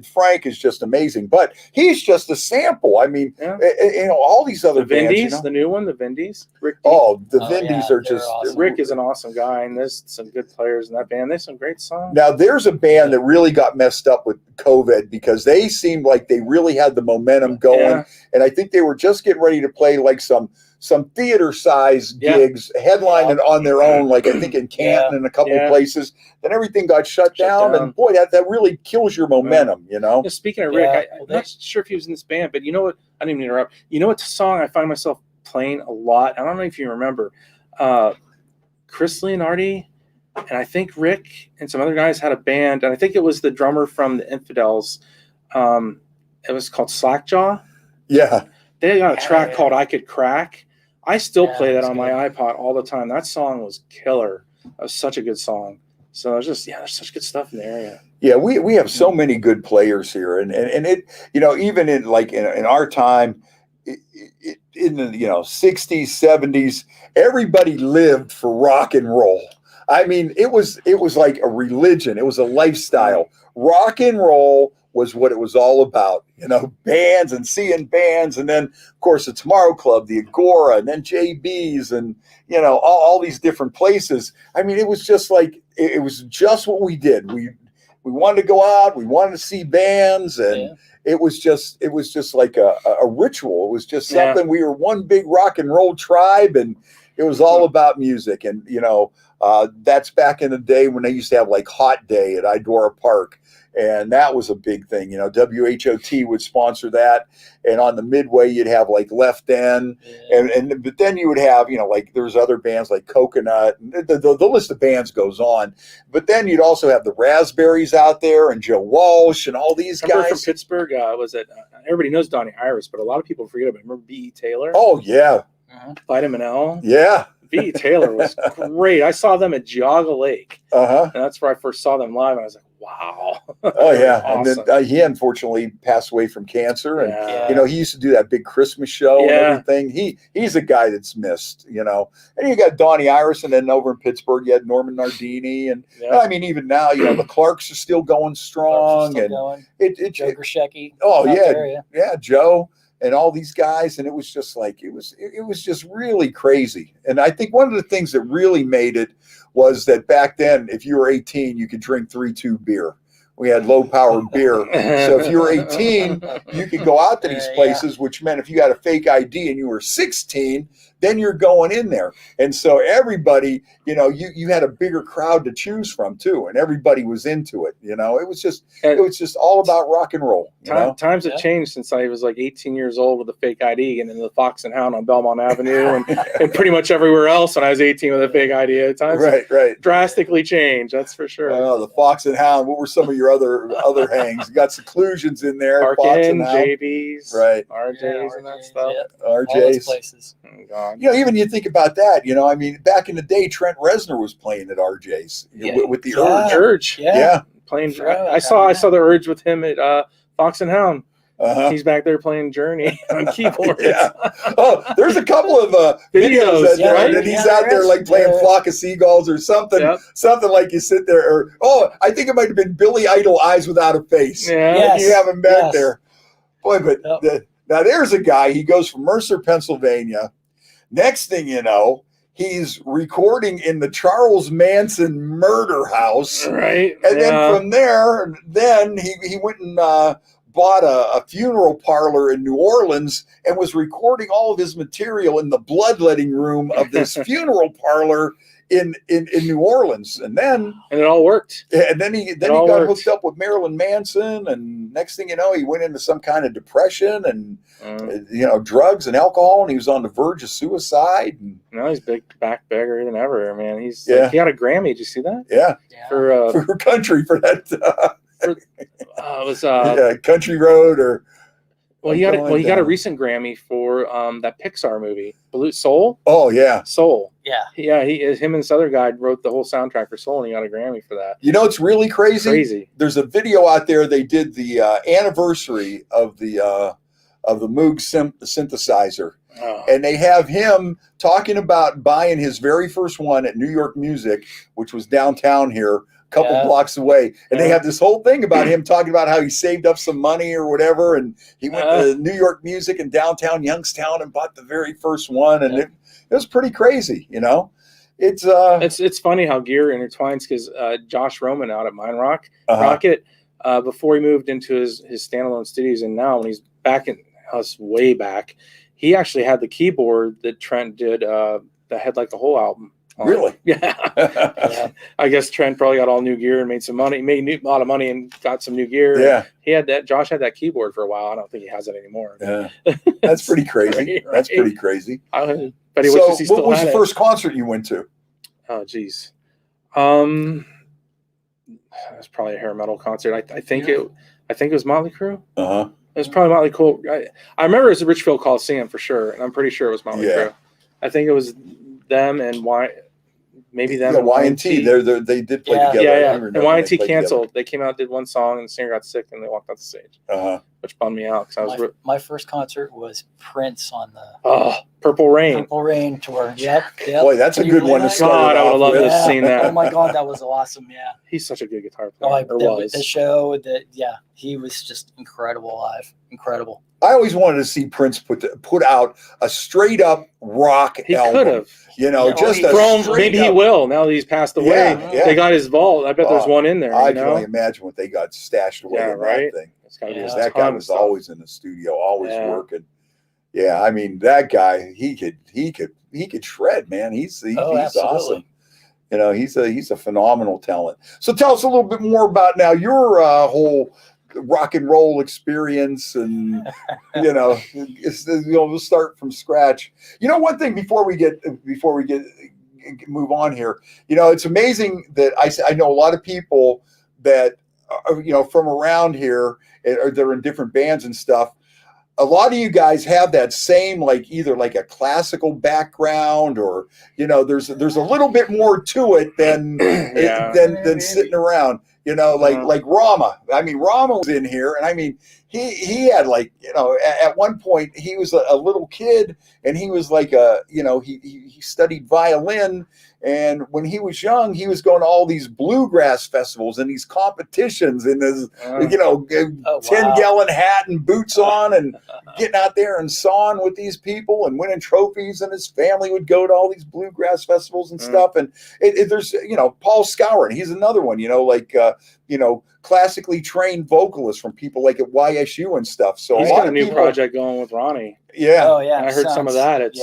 Frank is just amazing, but he's just a sample. I mean, you know, all these other bands, Vindies, you know? the new one, the Vindies. Rick Vindies are just awesome. Rick is an awesome guy, and there's some good players in that band. There's some great songs. Now, there's a band that really got messed up with COVID because they seemed like they really had the momentum going, and I think they were just getting ready to play like some theater-sized gigs, headlining on their own, like I think in Canton and a couple of places. Then everything got shut down, and boy, that really kills your momentum, you know? Speaking of Rick, I'm not sure if he was in this band, but you know what? I didn't even interrupt. You know what song I find myself playing a lot? I don't know if you remember. Chris Leonardi and I think Rick and some other guys had a band, and I think it was the drummer from the Infidels. It was called Slackjaw. Yeah. They got a track called I Could Crack. I still play that on my iPod all the time. That song was killer. That was such a good song. So it's just, there's such good stuff in the area. Yeah, we have so many good players here, and it, even in in our time, in the 60s, 70s, everybody lived for rock and roll. I mean, it was like a religion. It was a lifestyle. Rock and roll was what it was all about. Bands and seeing bands, and then of course the Tomorrow Club, the Agora, and then JB's, and all these different places. I mean, it was just like it was just what we did. We wanted to go out. We wanted to see bands, and it was just like a ritual. It was just something. We were one big rock and roll tribe, and it was all about music. And that's back in the day when they used to have like Hot Day at Idora Park. And that was a big thing. WHOT would sponsor that. And on the Midway, you'd have like Left End. But then you would have, like there's other bands like Coconut. The list of bands goes on. But then you'd also have the Raspberries out there and Joe Walsh and all these guys. From Pittsburgh, was it? Everybody knows Donnie Iris, but a lot of people forget about it. Remember B.E. Taylor? Oh, yeah. Vitamin L? Yeah. B.E. Taylor was great. I saw them at Geauga Lake. And that's where I first saw them live. And I was like, wow. Oh, yeah. Awesome. And then he unfortunately passed away from cancer. And, he used to do that big Christmas show and everything. He's a guy that's missed, And you got Donnie Iris, and then over in Pittsburgh, you had Norman Nardini. And I mean, even now, the Clarks are still going strong. Joe Grishecki. Oh, yeah. Yeah, Joe. And all these guys, and it was just like it was just really crazy. And I think one of the things that really made it was that back then, if you were 18, you could drink 3-2 beer. We had low-powered beer, so if you were 18, you could go out to these places, which meant if you had a fake ID and you were 16, then you're going in there. And so everybody, you had a bigger crowd to choose from too, and everybody was into it. It was just all about rock and roll. Times have changed since I was like 18 years old with a fake ID, and then the Fox and Hound on Belmont Avenue, and pretty much everywhere else when I was 18 with a fake ID. Times drastically changed. That's for sure. The Fox and Hound. What were some of your other hangs? You got seclusions in there. Fox and Hound. JB's, RJ's, and that stuff. RJ's places. Oh, God. Even you think about that, I mean, back in the day, Trent Reznor was playing at RJ's with the Urge. Yeah. Playing. I saw the Urge with him at Fox and Hound. He's back there playing Journey on keyboard. Oh, there's a couple of videos that he's out there like playing Flock of Seagulls or something, something like you sit there. Or I think it might have been Billy Idol, Eyes Without a Face. Yeah, you have him back there. Boy, but now there's a guy. He goes from Mercer, Pennsylvania. Next thing you know, he's recording in the Charles Manson murder house. Right. And then from there, he went and bought a funeral parlor in New Orleans and was recording all of his material in the bloodletting room of this funeral parlor in New Orleans. And it all worked. And then he got hooked up with Marilyn Manson, and next thing you know, he went into some kind of depression and drugs and alcohol, and he was on the verge of suicide. And now he's back bigger than ever, man. He got a Grammy. Did you see that? Yeah. For country, for that. It was Country Road or. Well, he got a recent Grammy for that Pixar movie, Soul. Oh yeah, Soul. Yeah. Him and this other guy wrote the whole soundtrack for Soul, and he got a Grammy for that. It's really crazy. Crazy. There's a video out there. They did the anniversary of the Moog synthesizer, and they have him talking about buying his very first one at New York Music, which was downtown here. Couple blocks away, and they have this whole thing about him talking about how he saved up some money or whatever, and he went to New York Music in downtown Youngstown and bought the very first one, and it was pretty crazy, It's funny how gear intertwines, because Josh Roman out at Mine Rocket, before he moved into his standalone studios, and now when he's back in us way back, he actually had the keyboard that Trent did that had like the whole album. Really? Yeah. I guess Trent probably got all new gear and made some money, a lot of money and got some new gear. Yeah. He had that. Josh had that keyboard for a while. I don't think he has it anymore. Yeah. That's pretty crazy. Right. That's pretty crazy. But he what still was had the first concert you went to? Oh, geez. It was probably a hair metal concert. I think it was Motley Crue. It was probably Motley Crue. I remember it was the Richfield Coliseum for sure, and I'm pretty sure it was Motley Crue. I think it was them and maybe them. Yeah, Y&T. They did play together. Yeah. I And remember when they Y&T played canceled. together. They came out, did one song, and the singer got sick, and they walked off the stage, which bummed me out because I was. My first concert was Prince on the Purple Rain. Purple Rain tour. Yep. Boy, that's a good one to start God, I would have loved to with. have seen that. Oh my God, that was awesome. Yeah. He's such a good guitar player. The show he was just incredible live. Incredible. I always wanted to see Prince put out a straight up rock He album. could have. You know, just a straight maybe he up. will now that he's passed away. Yeah. They got his vault. I bet there's one in there. I can only imagine what they got stashed away in that thing. It's gotta be That guy was always in the studio, always working. Yeah, I mean that guy, he could shred, man. He's awesome. You know, he's a phenomenal talent. So tell us a little bit more about now your whole rock and roll experience, and we'll start from scratch. You know, one thing before we move on here, you know, it's amazing that I know a lot of people that are, from around here, or they're in different bands and stuff. A lot of you guys have that same, either a classical background, or there's a little bit more to it than sitting around. Like Rama. I mean, Rama was in here, and I mean, he had at one point he was a little kid, and he was he studied violin, and when he was young, he was going to all these bluegrass festivals and these competitions in his 10-gallon hat and boots on, and getting out there and sawing with these people and winning trophies, and his family would go to all these bluegrass festivals and stuff. And there's Paul Scourin, he's another one, classically trained vocalists from people like at YSU and stuff. So he's got a new project going with Ronnie. Yeah. Oh yeah. I heard some of that. It's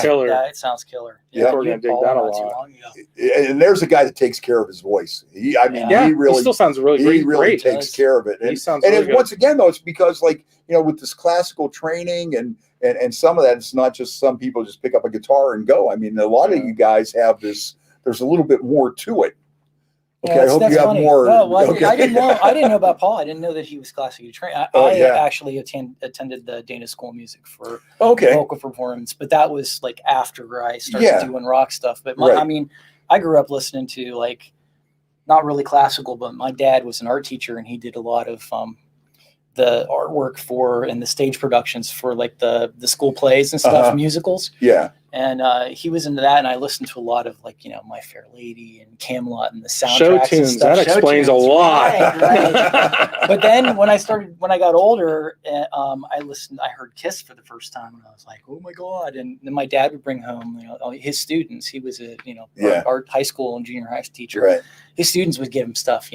killer. Yeah, it sounds killer. Yeah, we're gonna dig that a lot. And there's a guy that takes care of his voice. He still sounds really great. He really takes care of it. And, he sounds really good. Once again, though, it's because with this classical training and some of that, it's not just some people just pick up a guitar and go. I mean, a lot of you guys have this. There's a little bit more to it. Okay, I hope you have more. No, well, I didn't know about Paul. I didn't know that he was classically trained. I actually attended the Dana School of Music for vocal performance, but that was after I started doing rock stuff. But I mean, I grew up listening to not really classical, but my dad was an art teacher, and he did a lot of the artwork and the stage productions for the school plays and stuff, musicals. Yeah. And he was into that, and I listened to a lot of My Fair Lady and Camelot and the soundtracks show and tunes. stuff. That explains a lot. Right. But then when I got older, I heard Kiss for the first time, and I was like, oh my God! And then my dad would bring home his students. He was a art high school and junior high teacher. Right. His students would give him stuff,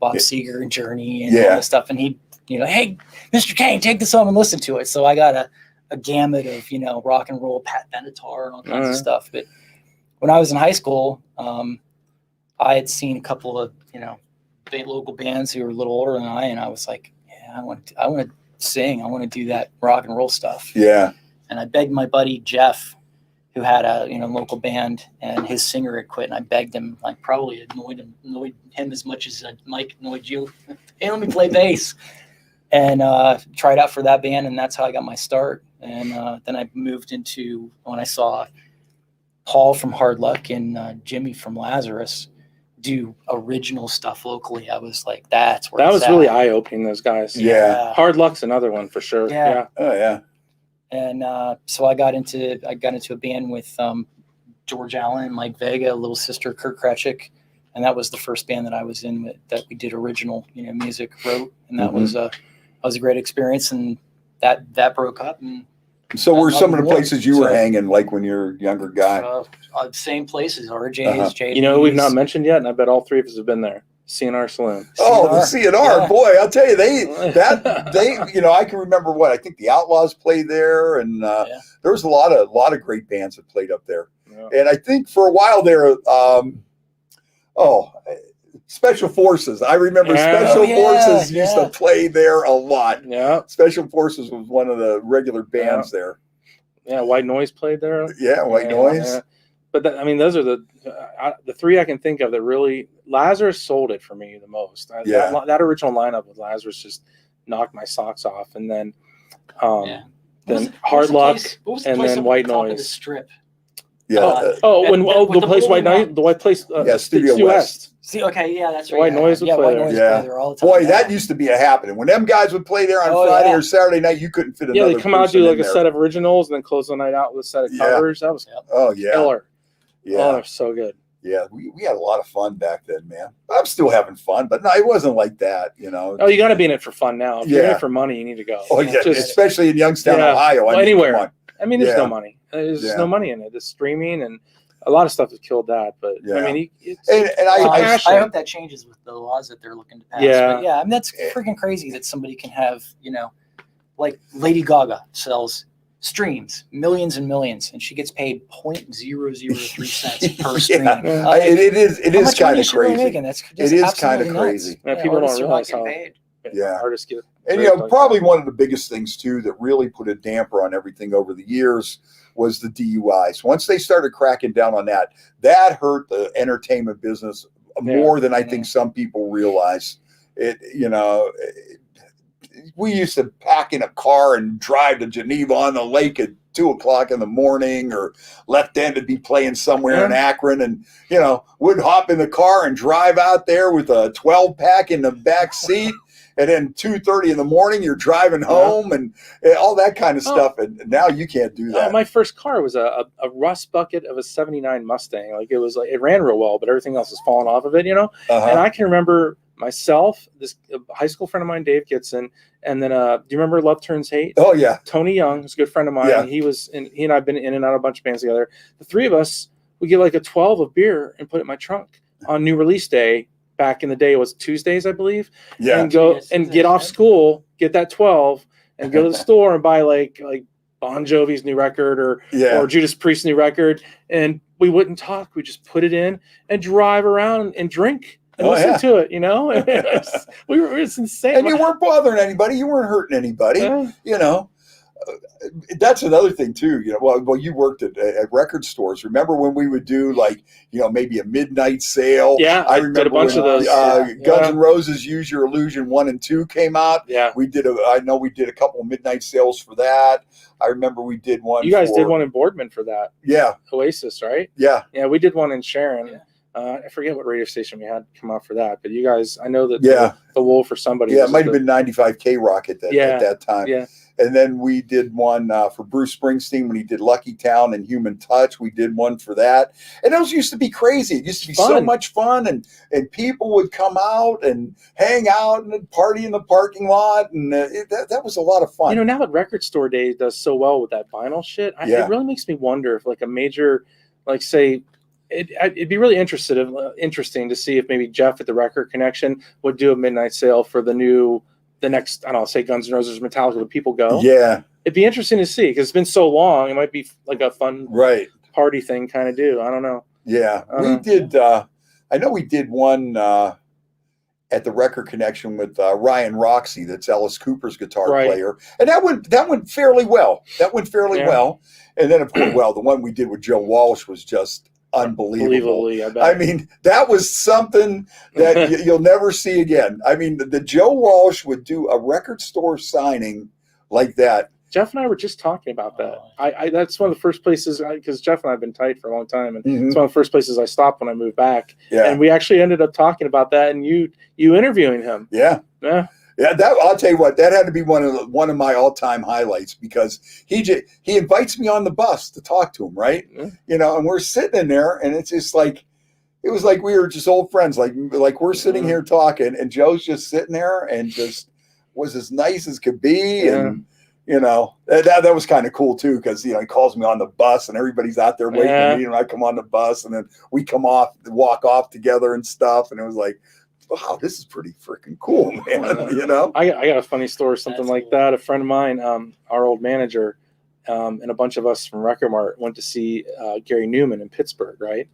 Bob Seger and Journey and all this stuff, and he'd hey, Mr. Kane, take this home and listen to it. So I got a gamut of rock and roll, Pat Benatar and all kinds of stuff. But when I was in high school, I had seen a couple of local bands who were a little older than I, and I was like, I want to sing, I want to do that rock and roll stuff. Yeah. And I begged my buddy Jeff, who had a local band, and his singer had quit, and I begged him, probably annoyed him as much as Mike annoyed you. Hey, let me play bass. And tried out for that band, and that's how I got my start. And then I moved into, when I saw Paul from Hard Luck and Jimmy from Lazarus do original stuff locally, I was like, that's where that it's was really eye-opening, those guys. Yeah. Hard Luck's another one for sure. Yeah. Oh yeah. And so I got into a band with George Allen, Mike Vega, Little Sister, Kurt Kretschik, and that was the first band that I was in that we did original music, wrote, and that was a great experience. And that broke up. And so were some of the places you were hanging when you're a younger guy? Same places, RJ's, JD's. Who we've not mentioned yet, and I bet all three of us have been there. CNR Saloon. Oh, the CNR, boy! I'll tell you, I can remember I think the Outlaws played there, and there was a lot of great bands that played up there. Yeah. And I think for a while there, Special Forces. I remember Special Forces used to play there a lot. Yeah, Special Forces was one of the regular bands there. Yeah, White Noise played there. Yeah, White Noise. Yeah. But those are the three I can think of that really. Lazarus sold it for me the most. That original lineup with Lazarus just knocked my socks off, and then Hard Luck, and then White Noise. The strip. Yeah. The place White Noise, the White Place. Studio West. See, okay, yeah, that's right. White Noise would play White there. Noise Yeah. play there all the time. Boy, that used to be a happening. When them guys would play there on Oh, Friday yeah. or Saturday night, you couldn't fit Yeah, another they come out, person do like in a there. set of originals, and then close the night out with a set of Yeah. covers. That was Oh, yeah. killer. Yeah. Oh, so good. Yeah, we had a lot of fun back then, man. I'm still having fun, but no, it wasn't like that, you know. Oh, you got to be in it for fun now. If you're in Yeah. it for money, you need to go. Oh, yeah, Just- especially in Youngstown, Yeah. Ohio. Well, I mean, anywhere. come on. I mean, there's Yeah. no money. There's Yeah. no money in it. The streaming and a lot of stuff has killed that. But Yeah. I mean, it's And passion. I hope that changes with the laws that they're looking to pass. Yeah. But yeah, I mean, that's freaking crazy that somebody can have, like Lady Gaga sells streams, millions and millions, and she gets paid 0.003 cents per stream. Yeah. It is How much money kind of is she really crazy. making? That's just It is absolutely kinda crazy. nuts. Yeah, people don't artists are not realize getting how- paid. Yeah. Artists get And like probably that. one of the biggest things too that really put a damper on everything over the years was the DUIs. Once they started cracking down on that, that hurt the entertainment business more than I think some people realize. We used to pack in a car and drive to Geneva on the lake at 2:00 in the morning, or Left End would be playing somewhere in Akron, and would hop in the car and drive out there with a 12-pack in the back seat. And then 2:30 in the morning, you're driving home and all that kind of stuff. And now you can't do that. My first car was a rust bucket of a '79 Mustang. Like it ran real well, but everything else was falling off of it, And I can remember myself, this high school friend of mine, Dave Gitson, and then do you remember Love Turns Hate? Oh yeah, Tony Young was a good friend of mine. Yeah. He and I've been in and out of a bunch of bands together. The three of us would get like a 12 of beer and put it in my trunk on new release day. Back in the day, it was Tuesdays, I believe. Yeah. And go and get off school, get that 12, and go to the store and buy like Bon Jovi's new record or Judas Priest's new record. And we wouldn't talk. We just put it in and drive around and drink and listen to it. It's insane. And you weren't bothering anybody. You weren't hurting anybody. That's another thing too. Well, you worked at record stores. Remember when we would do maybe a midnight sale? Yeah, I remember did a bunch when, of those. Guns N' Roses' "Use Your Illusion" 1 and 2 came out. Yeah, I know we did a couple of midnight sales for that. I remember we did one. You guys did one in Boardman for that. Yeah, Oasis, right? Yeah, we did one in Sharon. Yeah. I forget what radio station we had come out for that, but you guys, I know that the Wolf or somebody. Yeah, it might have been 95 K Rock at that time. Yeah. And then we did one for Bruce Springsteen when he did Lucky Town and Human Touch. We did one for that. And those used to be crazy. It used to be so much fun. And people would come out and hang out and party in the parking lot. And that was a lot of fun. Now that Record Store Day does so well with that vinyl shit, it really makes me wonder if like a major, like say, it'd be really interesting to see if maybe Jeff at the Record Connection would do a midnight sale for the next, I don't know, say Guns N' Roses, Metallica, would people go? Yeah. It'd be interesting to see because it's been so long. It might be like a fun party thing kind of do. I don't know. Yeah. We did, I know we did one at the Record Connection with Ryan Roxy, that's Alice Cooper's guitar player. And that went fairly well. Well. And then, of course, the one we did with Joe Walsh was just unbelievable. I bet. I mean, that was something that you'll never see again. I mean, the Joe Walsh would do a record store signing like that. Jeff and I were just talking about that. That's one of the first places, because Jeff and I have been tight for a long time, and it's one of the first places I stopped when I moved back. Yeah. And we actually ended up talking about that, and you interviewing him. Yeah. That I'll tell you what, that had to be one of my all-time highlights, because he invites me on the bus to talk to him, right? And we're sitting in there, and it's just like, it was like we were just old friends, like we're sitting here talking, and Joe's just sitting there and just was as nice as could be, and that was kind of cool too, because he calls me on the bus, and everybody's out there waiting for me, and I come on the bus, and then we walk off together and stuff, and it was like, wow, this is pretty freaking cool, man. I got a funny story, something like that. A friend of mine, our old manager, and a bunch of us from Record Mart went to see Gary Newman in Pittsburgh, right?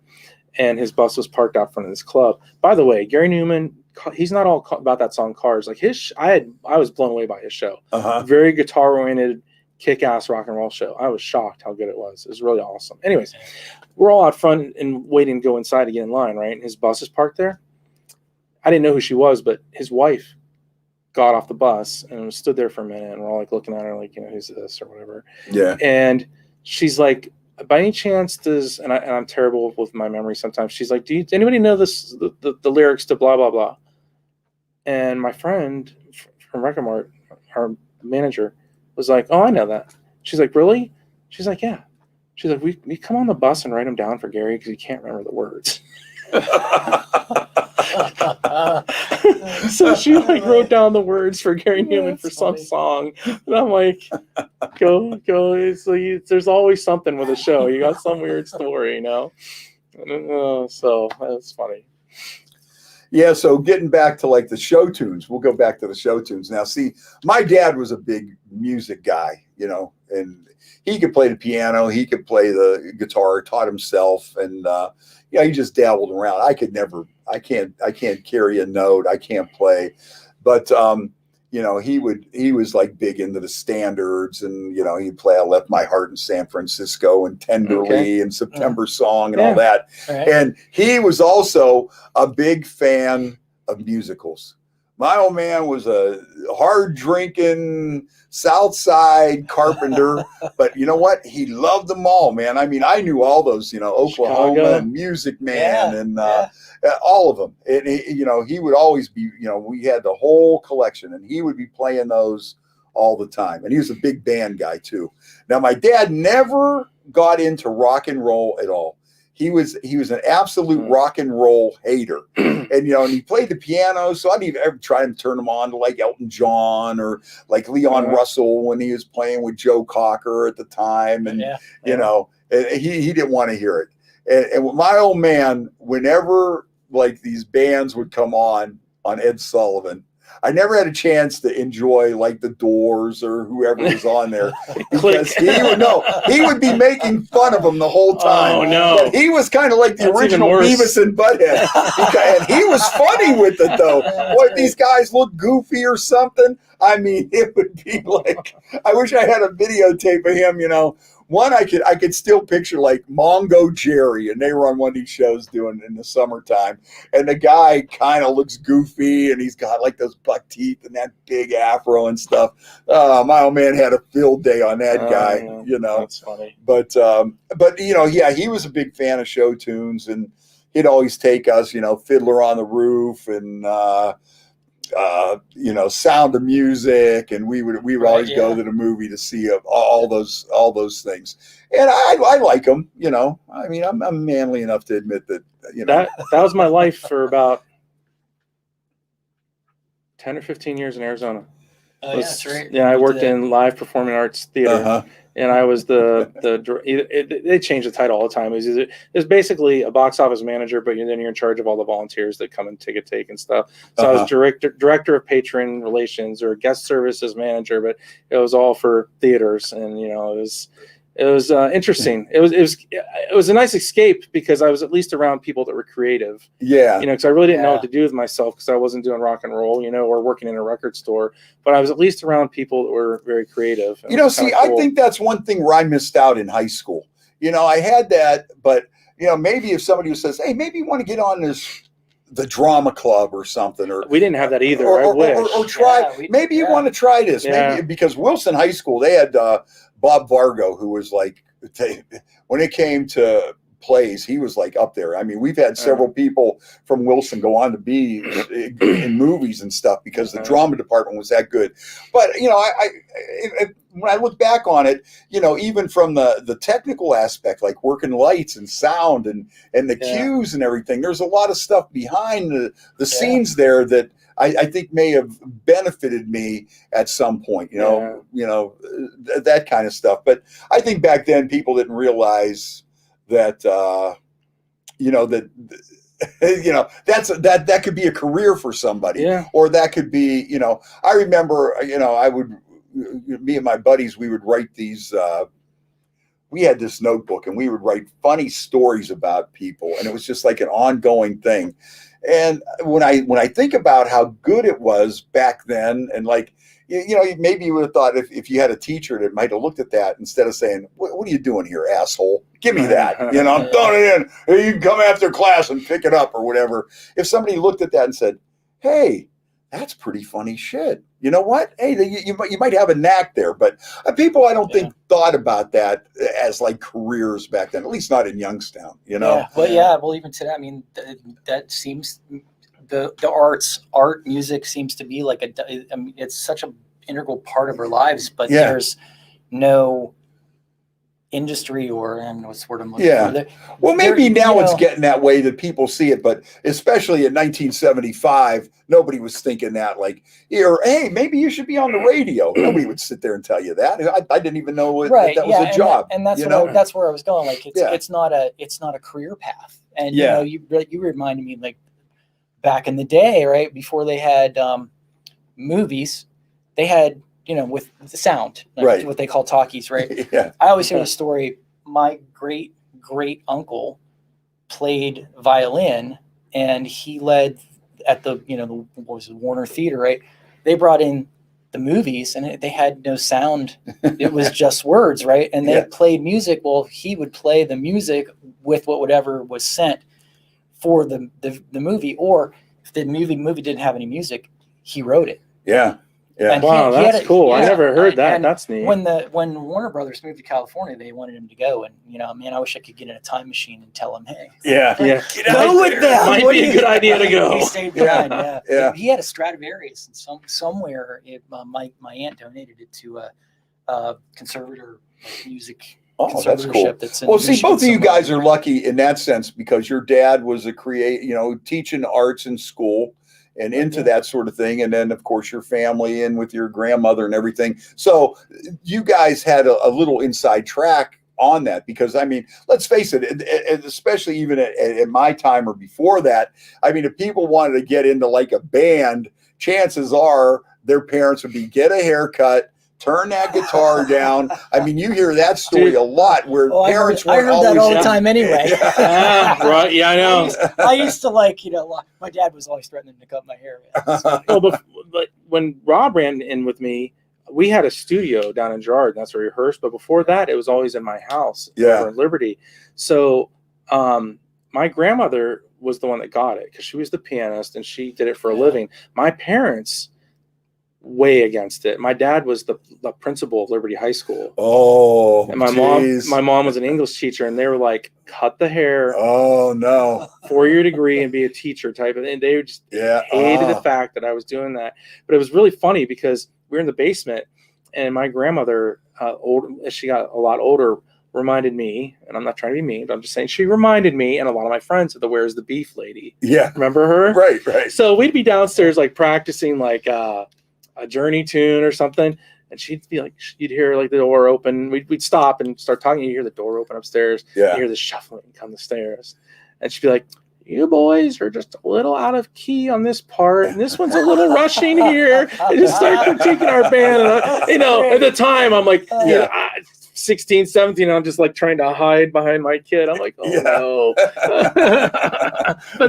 And his bus was parked out front of this club. By the way, Gary Newman, he's not all about that song Cars. Like I was blown away by his show. Very guitar oriented, kick-ass rock and roll show. I was shocked how good it was. It was really awesome. Anyways, we're all out front and waiting to go inside to get in line, right? And his bus is parked there. I didn't know who she was, but his wife got off the bus and stood there for a minute, and we're all like looking at her like, who's this or whatever. Yeah. And she's like by any chance does, and I'm terrible with my memory sometimes. She's like, does anybody know the lyrics to blah, blah, blah? And my friend from Record Mart, our manager, was like, oh, I know that. She's like, really? She's like, yeah. She's like, we come on the bus and write them down for Gary because he can't remember the words. So she like wrote down the words for Gary Newman for some song, and I'm like, go. So there's always something with a show. You got some weird story, so that's funny. Yeah, so getting back to like the show tunes, we'll go back to the show tunes now. See, my dad was a big music guy, and he could play the piano, he could play the guitar, taught himself, and he just dabbled around. I can't carry a note, I can't play, but he was like big into the standards, and he'd play "I Left My Heart in San Francisco" and "Tenderly" and "September Song" and all that. Right. And he was also a big fan of musicals. My old man was a hard drinking South Side carpenter, but you know what? He loved them all, man. I mean, I knew all those, Oklahoma Chicago. And Music Man and all of them. And he would always be, we had the whole collection, and he would be playing those all the time. And he was a big band guy too. Now, my dad never got into rock and roll at all. He was an absolute rock and roll hater, and and he played the piano. So I'd even ever try and turn him on to like Elton John or like Leon Russell when he was playing with Joe Cocker at the time, and he didn't want to hear it. And with my old man, whenever like these bands would come on Ed Sullivan, I never had a chance to enjoy like the Doors or whoever was on there because he would be making fun of them the whole time. Oh no! But he was kind of like the original Beavis and Butthead, and he was funny with it though. What, these guys look goofy or something? I mean, it would be like, I wish I had a videotape of him. One I could still picture like Mongo Jerry, and they were on one of these shows doing in the summertime, and the guy kind of looks goofy, and he's got like those buck teeth and that big afro and stuff. My old man had a field day on that guy, That's funny. But he was a big fan of show tunes, and he'd always take us, Fiddler on the Roof and Sound of Music, and we would always go to the movie to see all those things, and I like them. I mean, I'm manly enough to admit that. That was my life for about 10 or 15 years in Arizona. Oh, that's right. Yeah, I worked in live performing arts theater, and I was they change the title all the time. It was basically a box office manager, but then you're in charge of all the volunteers that come and take and stuff. So I was director of patron relations or guest services manager, but it was all for theaters, and it was interesting. It was a nice escape because I was at least around people that were creative. Yeah. Because I really didn't know what to do with myself because I wasn't doing rock and roll, or working in a record store. But I was at least around people that were very creative. Cool. I think that's one thing where I missed out in high school. I had that, but maybe if somebody who says, hey, maybe you want to get on the drama club or something, or we didn't have that either. Or try. Maybe you want to try this. Maybe because Wilson High School, they had Bob Vargo, who was like, when it came to plays, he was like up there. I mean, we've had several people from Wilson go on to be in movies and stuff because the drama department was that good. But when I look back on it, even from the technical aspect, like working lights and sound and the cues and everything, there's a lot of stuff behind the scenes there that I think may have benefited me at some point, that kind of stuff. But I think back then people didn't realize that, that could be a career for somebody, or that could be, I remember, me and my buddies, we would write these, we had this notebook and we would write funny stories about people, and it was just like an ongoing thing. And when I think about how good it was back then, and like, maybe you would have thought if you had a teacher that might have looked at that instead of saying, what are you doing here, asshole? Give me that. I'm throwing it in. You can come after class and pick it up or whatever. If somebody looked at that and said, hey, that's pretty funny shit. you know what? Hey, you might have a knack there, but people I don't think thought about that as like careers back then. At least not in Youngstown, you know. Well, even today, I mean, that seems the art, music seems to be like I mean, it's such an integral part of our lives, but there's no industry or what's the word I'm looking for. Well, maybe now it's getting that way that people see it, but especially in 1975, nobody was thinking that like, hey, maybe you should be on the radio. Nobody would sit there and tell you that. I didn't even know that was a job. And that's where I was going. Like it's not a career path. And you reminded me like back in the day, right before they had movies, they had with the sound, like what they call talkies, right? I always hear the story. My great uncle played violin, and he led at the what was it, Warner Theater, right? They brought in the movies, and they had no sound. It was just words, right? And they played music. Well, he would play the music with whatever was sent for the movie, or if the movie didn't have any music, he wrote it. Yeah. Yeah. Wow, that's cool. I never heard that. That's neat. When Warner Brothers moved to California, they wanted him to go, and man, I wish I could get in a time machine and tell him, hey, go with that. Might be a good idea to go. He stayed behind. He had a Stradivarius, and somewhere my aunt donated it to a conservator music. Oh, that's cool. Well, see, both of you guys are lucky in that sense because your dad was teaching arts in school and into that sort of thing. And then, of course, your family and with your grandmother and everything. So you guys had a little inside track on that because, I mean, let's face it, and especially even at my time or before that, I mean, if people wanted to get into like a band, chances are their parents would be get a haircut, turn that guitar down. I mean, you hear that story a lot where parents I heard that all the time anyway. Right? Yeah, I know. I used to my dad was always threatening to cut my hair. But when Rob ran in with me, we had a studio down in Girard, and that's where we rehearsed. But before that, it was always in my house over in Liberty. So my grandmother was the one that got it because she was the pianist and she did it for a living. My parents way against it. My dad was the principal of Liberty High School. Oh, and my mom was an English teacher, and they were like, cut the hair. Oh no, 4-year degree and be a teacher type of thing. They just hated the fact that I was doing that. But it was really funny because we were in the basement, and my grandmother, as she got a lot older, reminded me, and I'm not trying to be mean, but I'm just saying she reminded me and a lot of my friends of the Where's the Beef lady. Yeah, remember her? Right. So we'd be downstairs like practicing like a Journey tune or something, and she'd be like, you'd hear like the door open. We'd stop and start talking. You hear the door open upstairs. You hear the shuffling come the stairs, and she'd be like, you boys are just a little out of key on this part, and this one's a little rushing here. And just start critiquing our band. And at the time, I'm like, 16, 17, and I'm just like trying to hide behind my kid. I'm like, no. but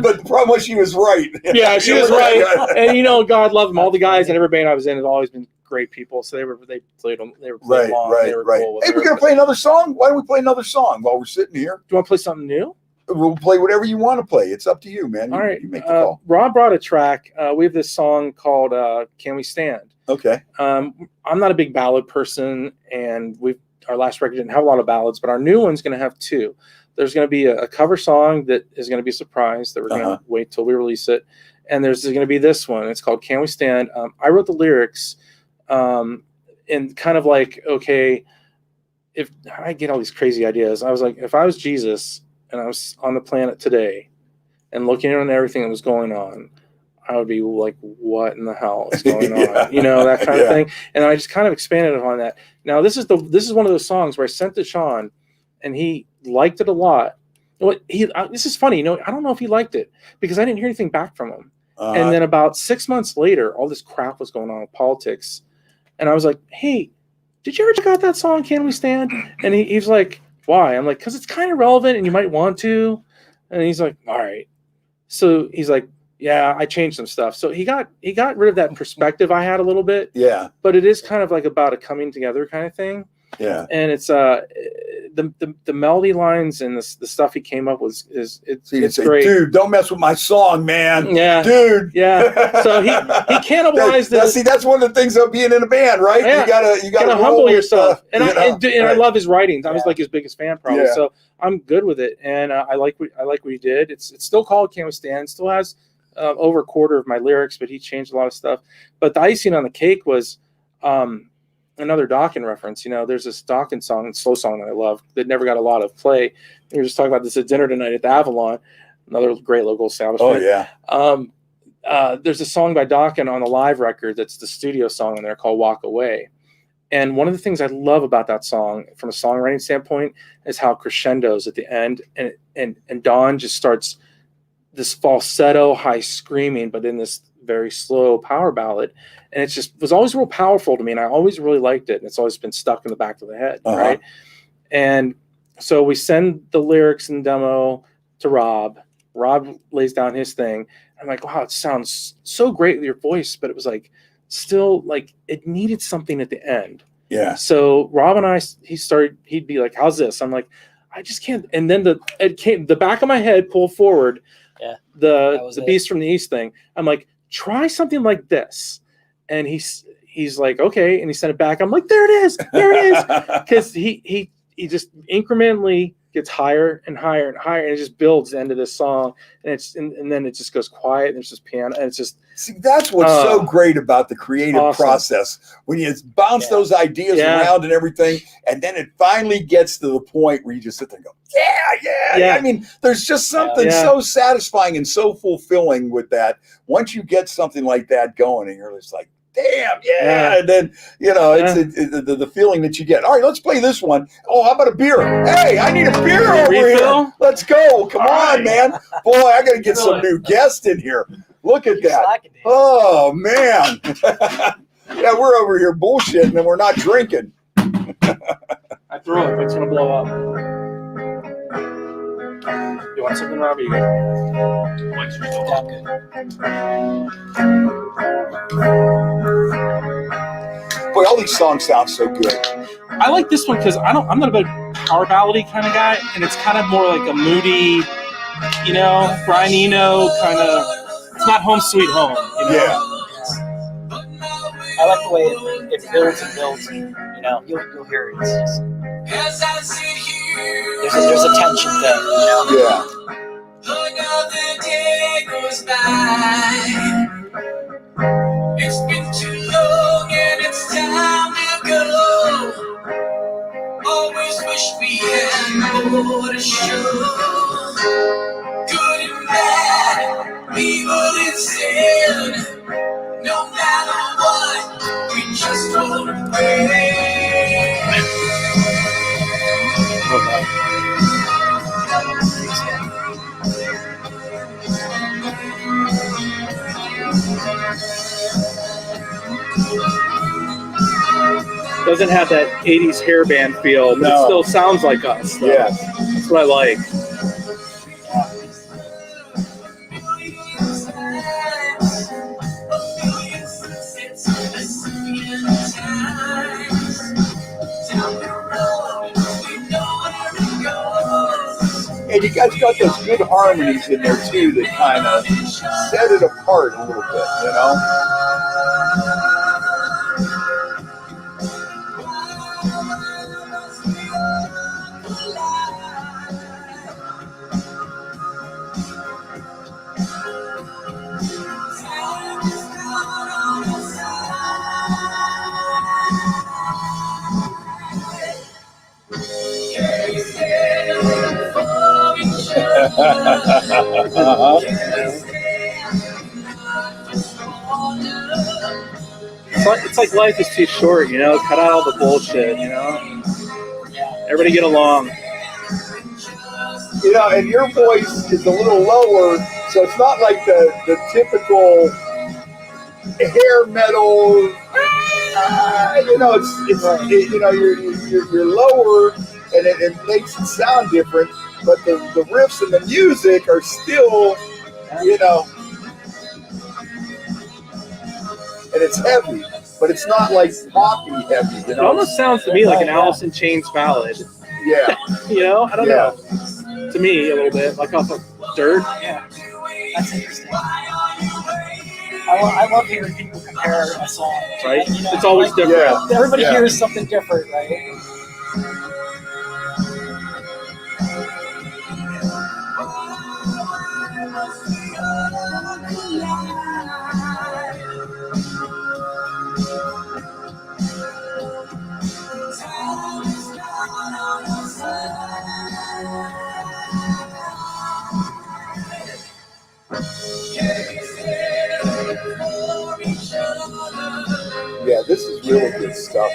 the problem was she was right. Yeah, she was right. And God love them. All the guys in every band I was in have always been great people. So they played along. They were cool. Hey, we're gonna play another song. Why don't we play another song while we're sitting here? Do you want to play something new? We'll play whatever you want to play. It's up to you, man. All right. You make the call. Rob brought a track. We have this song called "Can We Stand." Okay. I'm not a big ballad person, and our last record didn't have a lot of ballads, but our new one's going to have 2. There's going to be a cover song that is going to be a surprise that we're going to wait till we release it. And there's going to be this one. It's called Can We Stand? I wrote the lyrics and kind of like, okay, if I get all these crazy ideas, I was like, if I was Jesus and I was on the planet today and looking on everything that was going on, I would be like, what in the hell is going on? That kind of thing. And I just kind of expanded upon that. Now, this is one of those songs where I sent to Sean, and he liked it a lot. This is funny. I don't know if he liked it because I didn't hear anything back from him. And then about 6 months later, all this crap was going on with politics. And I was like, hey, did you ever check out that song, Can We Stand? And he's like, why? I'm like, because it's kind of relevant and you might want to. And he's like, all right. So he's like, yeah, I changed some stuff. So he got rid of that perspective I had a little bit. Yeah. But it is kind of like about a coming together kind of thing. Yeah. And it's the melody lines and the stuff he came up with it's great. Dude, don't mess with my song, man. Yeah, dude. Yeah. So he cannibalized it. See, that's one of the things of being in a band, right? Yeah. You gotta humble yourself. I love his writings. I was like his biggest fan, probably. Yeah. So I'm good with it, and I like what he did. It's still called Can't Withstand. It still has over a quarter of my lyrics, but he changed a lot of stuff. But the icing on the cake was another Dokken reference. You know, there's this Dokken song, slow song that I love that never got a lot of play. We were just talking about this at dinner tonight at the Avalon, another great local establishment. Oh yeah. There's a song by Dokken on the live record that's the studio song in there called Walk Away. And one of the things I love about that song from a songwriting standpoint is how crescendos at the end, and Don just starts this falsetto high screaming, but in this very slow power ballad. And it just was always real powerful to me. And I always really liked it. And it's always been stuck in the back of the head. Uh-huh. Right. And so we send the lyrics and demo to Rob. Rob lays down his thing. I'm like, wow, it sounds so great with your voice, but it was like, still like it needed something at the end. Yeah. So Rob and he'd be like, how's this? I'm like, I just can't. And then the back of my head pulled forward. Yeah. The Beast from the East thing. I'm like, try something like this. And he's like, okay. And he sent it back. I'm like, there it is. Because he just incrementally gets higher and higher and higher, and it just builds into this song. And then it just goes quiet, and there's just piano, and it's just. See, that's what's so great about the creative process, when you bounce those ideas around and everything, and then it finally gets to the point where you just sit there and go, yeah. I mean, there's just something so satisfying and so fulfilling with that. Once you get something like that going, and you're just like, damn, and then it's the feeling that you get. All right, let's play this one. Oh, how about a beer? Hey, I need a beer over here. Let's go. Come on, man. Boy, I got to get some new guests in here. Look at that. Slacking, oh man. Yeah, we're over here bullshitting and we're not drinking. I throw it, but it's gonna blow up. You want something, Rob? You Boy, all these songs sound so good. I like this one because I'm not a big power ballady kind of guy, and it's kind of more like a moody, Brian Eno kind of. It's not Home Sweet Home. Yeah. I like the way it builds and builds. You'll hear it. It's just, there's a tension there. Yeah. Another day goes by. It's been too long and it's time to go. Always wish we had more to show. Good and bad, evil and sin. No matter what, we just roll away. Doesn't have that 80s hairband feel, but it still sounds like us. So that's what I like. And you guys got those good harmonies in there too that kind of set it apart a little bit, It's like life is too short, Cut out all the bullshit, Everybody get along. And your voice is a little lower, so it's not like the typical hair metal. You're lower, and it makes it sound different. But the riffs and the music are still, and it's heavy. but it's not like poppy heavy. You It know? almost sounds to me like an Alice in Chains ballad. Yeah. You know, I don't know. To me, a little bit like off of Dirt. Yeah, that's interesting. I love hearing people compare a song. Right? You know, It's always like, different. Everybody Yeah. hears something different, right? Yeah, this is really good stuff.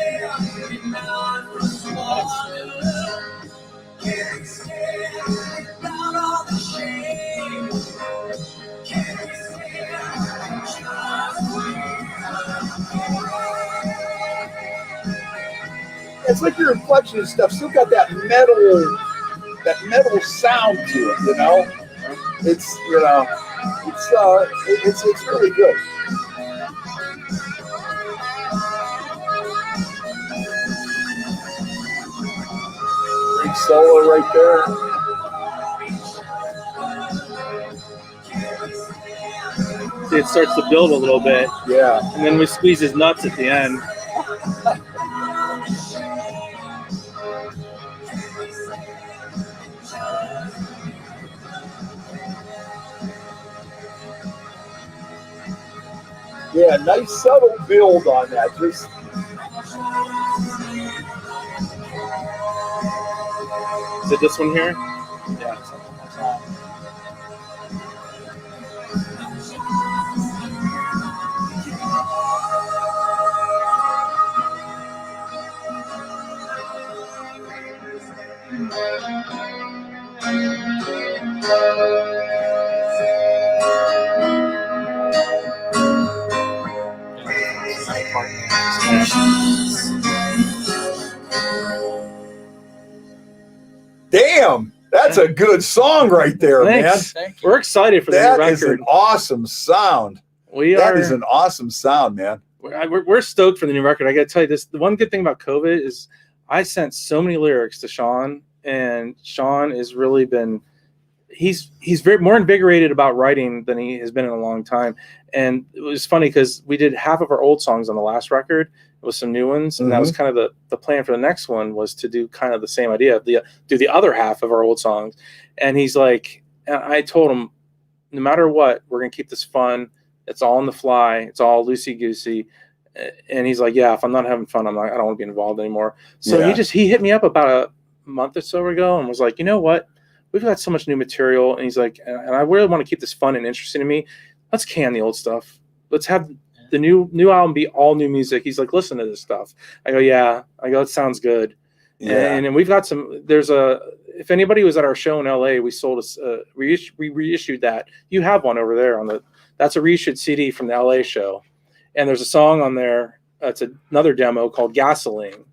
It's like your inflection and stuff still got that metal sound to it, you know. It's it's really good. Great solo right there. See, it starts to build a little bit, Yeah. and then we squeeze his nuts at the end. Yeah, nice subtle build on that. Just Is it this one here? Yeah, something like that. damn, that's a good song right there, Thanks. man. We're excited for the That new is record. an awesome sound. That is an awesome sound, man. We're stoked for the new record. I got to tell you this. The one good thing about COVID is I sent so many lyrics to Sean, and Sean has really been he's very more invigorated about writing than he has been in a long time. And it was funny because we did half of our old songs on the last record with some new ones, and that was kind of the plan for the next one was to do kind of the same idea, do the other half of our old songs. And he's like, I told him, no matter what, we're gonna keep this fun. It's all on the fly. It's all loosey goosey. And he's like, yeah, if I'm not having fun, I don't want to be involved anymore. So he hit me up about a month or so ago and was like, you know what? We've got so much new material. And he's like, and I really want to keep this fun and interesting to me. Let's can the old stuff. Let's have the new album be all new music. He's like, listen to this stuff. I go, yeah. I go, it sounds good. Yeah. And we've got some, if anybody was at our show in LA, we sold we reissued that. You have one over there that's a reissued CD from the LA show. And there's a song on there. It's another demo called Gasoline.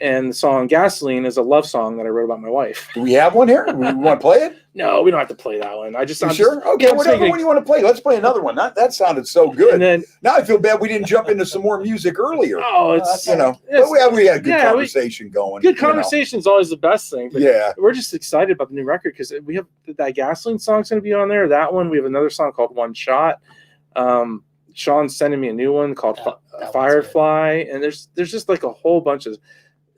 And the song Gasoline is a love song that I wrote about my wife. Do we have one here? We want to play it? No, we don't have to play that one. Sure? Okay, whatever one you want to play. Let's play another one. That sounded so good. And then, now I feel bad we didn't jump into some more music earlier. Oh, it's we had a good conversation going. Good conversation is always the best thing. But yeah, we're just excited about the new record because we have that Gasoline song's going to be on there. That one, we have another song called One Shot. Sean's sending me a new one called Firefly, and there's just like a whole bunch of.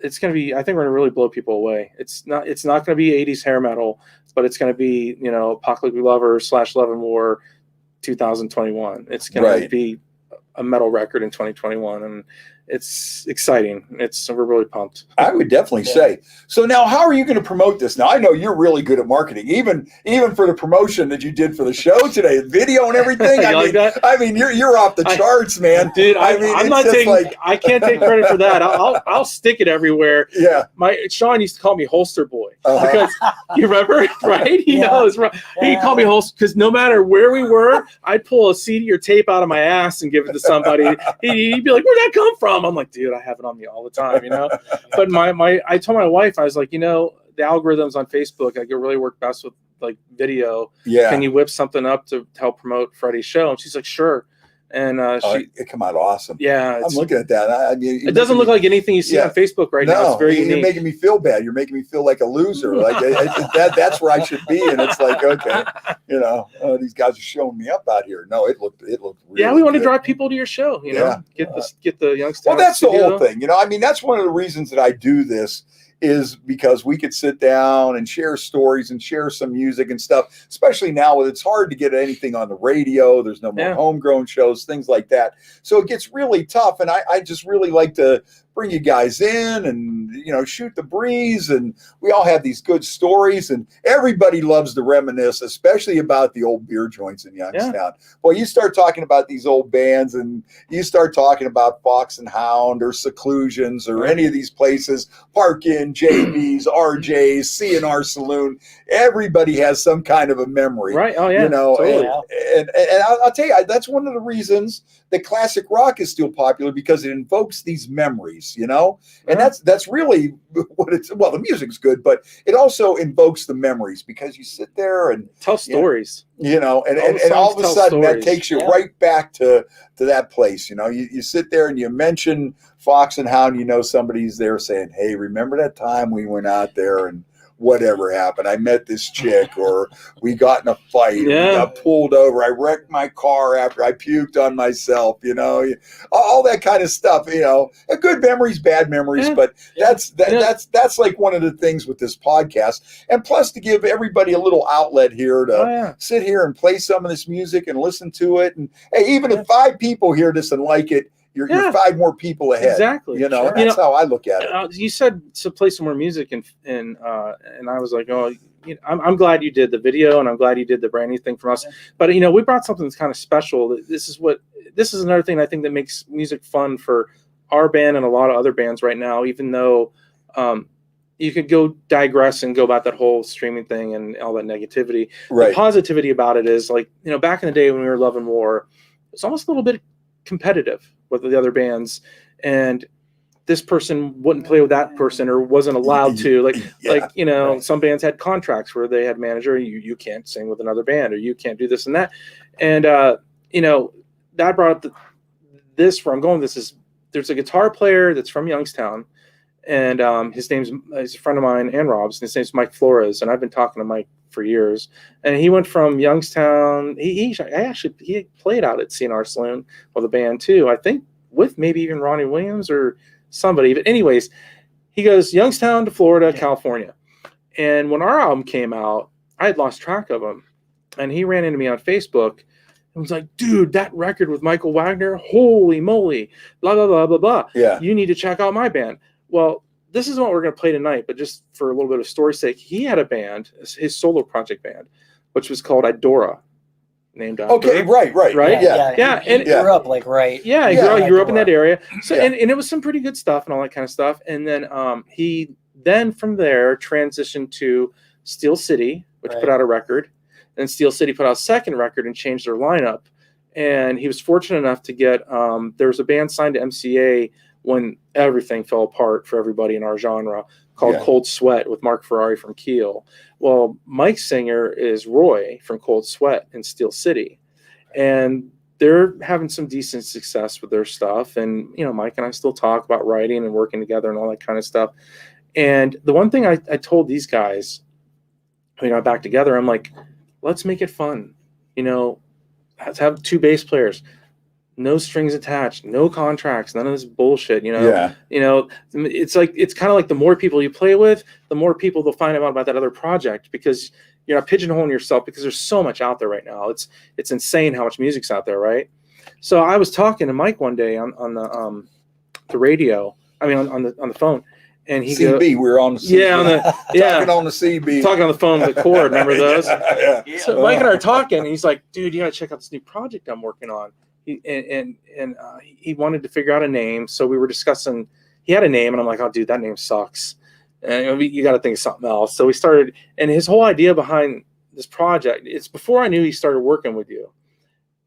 It's going to be. I think we're going to really blow people away. It's not going to be 80s hair metal, but it's going to be Apocalyptic Lovers / Love and War 2021. It's going to be a metal record in 2021, and it's exciting. We're really pumped. I would definitely say. So now, how are you going to promote this? Now, I know you're really good at marketing, even for the promotion that you did for the show today, video and everything. I mean, you're off the charts, man. Dude, I mean, I'm not taking. I can't take credit for that. I'll stick it everywhere. Yeah. Sean used to call me Holster Boy because you remember, right? He knows, right? He called me Holster because no matter where we were, I'd pull a CD or tape out of my ass and give it to somebody. He'd be like, "Where'd that come from?" I'm like, dude, I have it on me all the time, But I told my wife, I was like, the algorithms on Facebook, it really work best with like video. Yeah. Can you whip something up to help promote Freddie's show? And she's like, sure. And it come out awesome. Yeah, I'm looking at that. I mean, it doesn't look like anything you see on Facebook right now. It's very unique. You're making me feel bad. You're making me feel like a loser. Like that's where I should be. And it's like, okay, these guys are showing me up out here. No, it looked really yeah, we want to good. drive people to your show. Get the Youngstown. Well, that's studio. the whole thing. I mean, that's one of the reasons that I do this. Is because we could sit down and share stories and share some music and stuff, especially now when it's hard to get anything on the radio. There's no more homegrown shows, things like that. So it gets really tough. And I just really like to bring you guys in and, shoot the breeze. And we all have these good stories and everybody loves to reminisce, especially about the old beer joints in Youngstown. Yeah. Well, you start talking about these old bands and you start talking about Fox and Hound or Seclusions or any of these places, Park Inn, JB's, RJ's, C&R Saloon. Everybody has some kind of a memory. Right. Oh, yeah. Totally. And I'll tell you, that's one of the reasons that classic rock is still popular because it invokes these memories, and that's really what it's. Well, the music's good, but it also invokes the memories because you sit there and tell stories, and all of a sudden that takes you right back to that place. You sit there and you mention Fox and Hound, somebody's there saying, "Hey, remember that time we went out there and whatever happened? I met this chick, or we got in a fight, or we got pulled over. I wrecked my car after I puked on myself, all that kind of stuff, good memories, bad memories. But that's like one of the things with this podcast. And plus to give everybody a little outlet here to sit here and play some of this music and listen to it. And hey, even if 5 people hear this and like it, you're 5 more people ahead. Exactly. That's how I look at it. You said to play some more music, and I was like, I'm glad you did the video, and I'm glad you did the brand new thing from us. But we brought something that's kind of special. This is another thing I think that makes music fun for our band and a lot of other bands right now. Even though you could go digress and go about that whole streaming thing and all that negativity. Right. The positivity about it is like back in the day when we were Love and War, it's almost a little bit competitive with the other bands, and this person wouldn't play with that person or wasn't allowed to some bands had contracts where they had manager, you can't sing with another band or you can't do this and that. And that brought up this where I'm going. There's a guitar player that's from Youngstown, and he's a friend of mine and Rob's, and his name's Mike Flores, and I've been talking to Mike for years. And he went from Youngstown. He played out at C&R Saloon with a band too, I think, with maybe even Ronnie Williams or somebody. But anyways, he goes Youngstown to Florida, California. And when our album came out, I had lost track of him, and he ran into me on Facebook and was like, "Dude, that record with Michael Wagner, holy moly, blah blah blah blah blah. Yeah, you need to check out my band." Well, this is what we're going to play tonight, but just for a little bit of story's sake, he had a band, his solo project band, which was called Idora, named after. Okay, right. Yeah. He grew up he grew up in that area. So and it was some pretty good stuff and all that kind of stuff. And then he from there transitioned to Steel City, which put out a record, and Steel City put out a second record and changed their lineup. And he was fortunate enough to get there was a band signed to MCA when everything fell apart for everybody in our genre, called Cold Sweat with Mark Ferrari from Keel. Well, Mike's singer is Roy from Cold Sweat in Steel City. And they're having some decent success with their stuff. And, Mike and I still talk about writing and working together and all that kind of stuff. And the one thing I told these guys, when we got back together, I'm like, let's make it fun. Let's have 2 bass players. No strings attached, no contracts, none of this bullshit, it's kind of like the more people you play with, the more people they'll find out about that other project, because you're not pigeonholing yourself, because there's so much out there right now. It's insane how much music's out there, right? So I was talking to Mike one day on the radio, on the phone, and he CB, we were on the CB. Talking on the CB. Talking on the phone with the cord, remember those? So Mike and I are talking, and he's like, "Dude, you gotta check out this new project I'm working on." He wanted to figure out a name, so we were discussing. He had a name, and I'm like, "Oh, dude, that name sucks. And you got to think of something else." So we started, and his whole idea behind this project, it's before I knew he started working with you,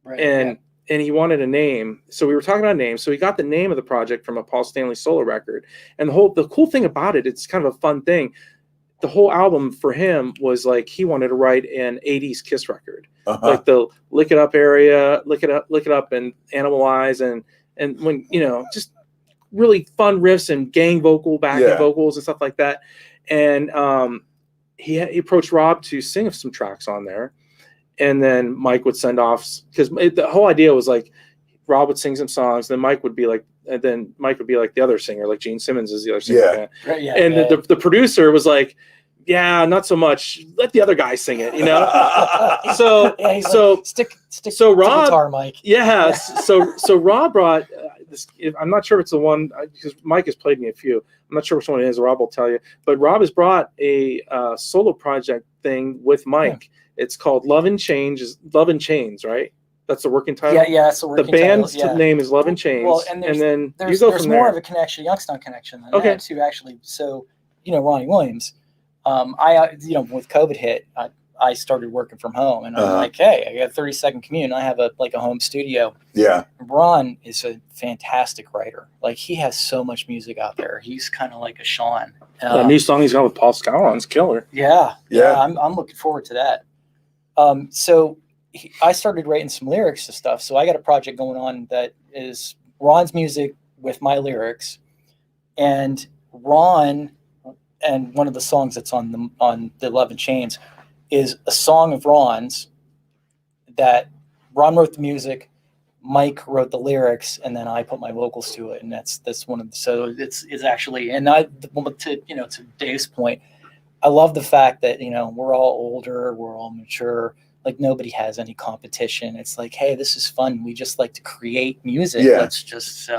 and he wanted a name. So we were talking about names. So he got the name of the project from a Paul Stanley solo record, and the cool thing about it, it's kind of a fun thing. the whole album for him was like he wanted to write an 80s Kiss record, like the Lick It Up area, Lick It Up, and Animalize, and when just really fun riffs and gang backing vocals and stuff like that. And he approached Rob to sing some tracks on there, and then Mike would send off, because the whole idea was like Rob would sing some songs, then Mike would be like the other singer, like Gene Simmons is the other singer. And the producer was like, yeah, not so much. Let the other guy sing it, So stick Rob, guitar, Mike. Yeah. So Rob brought this. I'm not sure if it's the one, because Mike has played me a few. I'm not sure which one it is. Rob will tell you. But Rob has brought a solo project thing with Mike. Yeah. It's called Love and Chains, right? That's the working title. Yeah, that's the working title. The band's name is Love and Chains. Well, and then there's more of a connection, Youngstown connection than that too, actually. So, Ronnie Williams. With COVID hit, I started working from home, and I'm like, hey, I got a 30-second commute, and I have a home studio. Yeah. Ron is a fantastic writer. Like, he has so much music out there. He's kind of like a Sean. The new song he's got with Paul Scouron's killer. Yeah. I'm looking forward to that. So I started writing some lyrics to stuff. So I got a project going on that is Ron's music with my lyrics, and Ron. And one of the songs that's on the Love and Chains is a song of Ron's that Ron wrote the music, Mike wrote the lyrics, and then I put my vocals to it. And that's one of the, so it's actually, and to Dave's point, I love the fact that, we're all older, we're all mature, like nobody has any competition. It's like, hey, this is fun. We just like to create music. Yeah. Let's just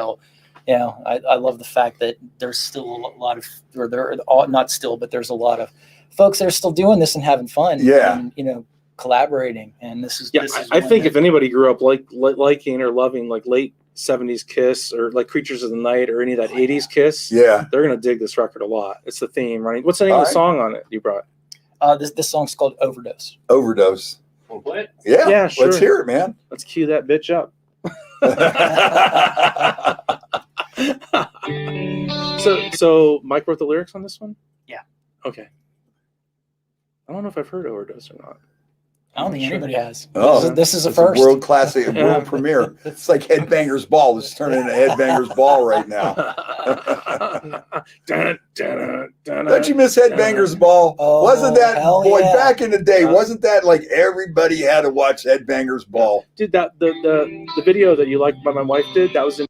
I love the fact that there's still a lot of, there's a lot of folks that are still doing this and having fun. Yeah. And, collaborating. And this is, I think if anybody grew up liking or loving like late 70s Kiss or like Creatures of the Night or any of that 80s Kiss, they're going to dig this record a lot. It's the theme, right? What's the name of the song on it you brought? This song's called Overdose. Overdose. What? Yeah, sure. Let's hear it, man. Let's cue that bitch up. So Mike wrote the lyrics on this one? Yeah. Okay. I don't know if I've heard Overdose or not. I don't think anybody has. Oh, this is a first. World classic, world premiere. It's like Headbangers Ball. It's turning into Headbangers Ball right now. Don't you miss Headbangers Ball? Wasn't that, back in the day, wasn't that like everybody had to watch Headbangers Ball? Dude, that the video that you liked by my wife did, that was in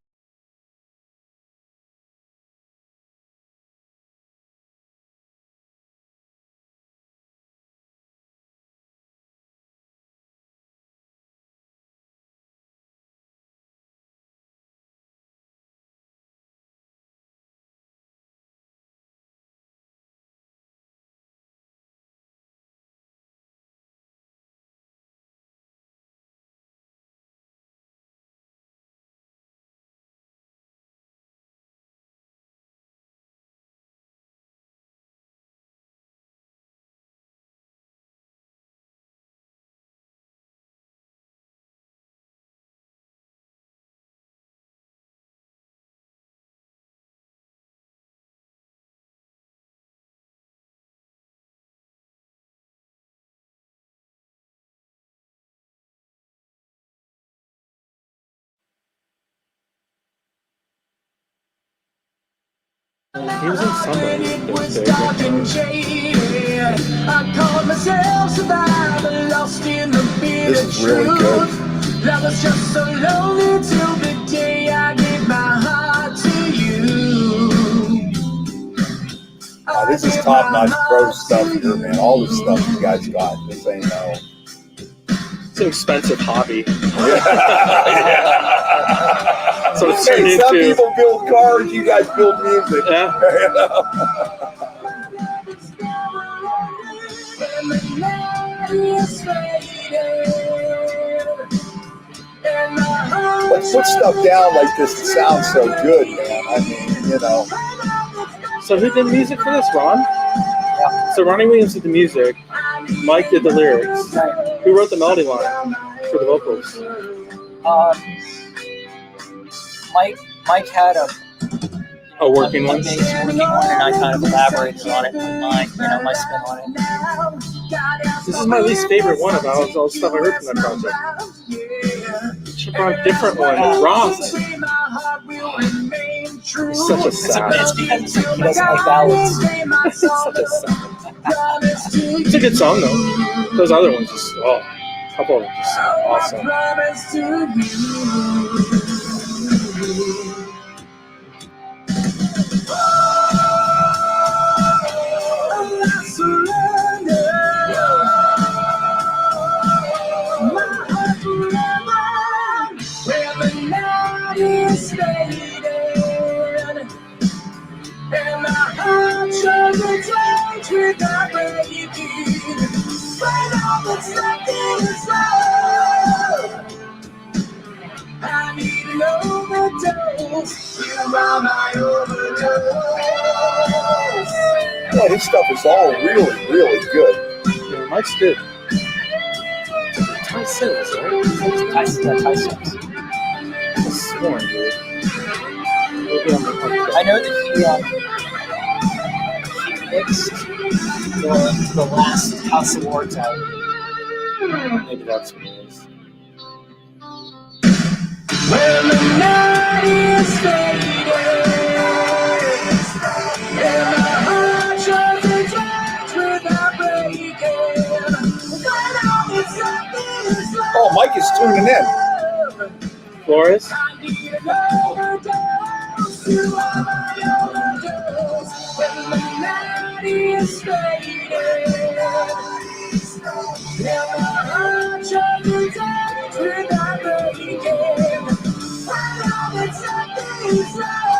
he was in somebody. This is really good. That was just so lonely till the day I gave my heart to you. This is top-notch pro stuff here, man. All the stuff you guys got. This ain't no. It's an expensive hobby. Yeah. So it's hey, some people build cars, you guys build music. Yeah. Let's put stuff down like this. It sounds so good, man. I mean, So who did music for this, Ron? Yeah. So Ronnie Williams did the music. Mike did the lyrics. Right. Who wrote the melody line for the vocals? Mike had a, A working one. A bass working one, and I kind of elaborated on it with my spin on it. This is my least favorite one of all the stuff I heard from that project. Should have brought a different one. Rocked. It's such a sad. It's because he doesn't like ballads. It's such a sad. It's a good song though. Those other ones just a couple of them just awesome. Well, his stuff is all really, really good. Yeah, Mike's good. Ty Sims, right? Ty Sims. I sworn, dude. I know that he mixed the last House of Lords album. Maybe that's what it is. When the night is fading and my heart tries to touch without breaking, when all is nothing is left. Oh, Mike is tuning in. Flores? I need an overdose. You are my overdose. When the night is fading and my heart tries to touch without breaking, when all is nothing is left.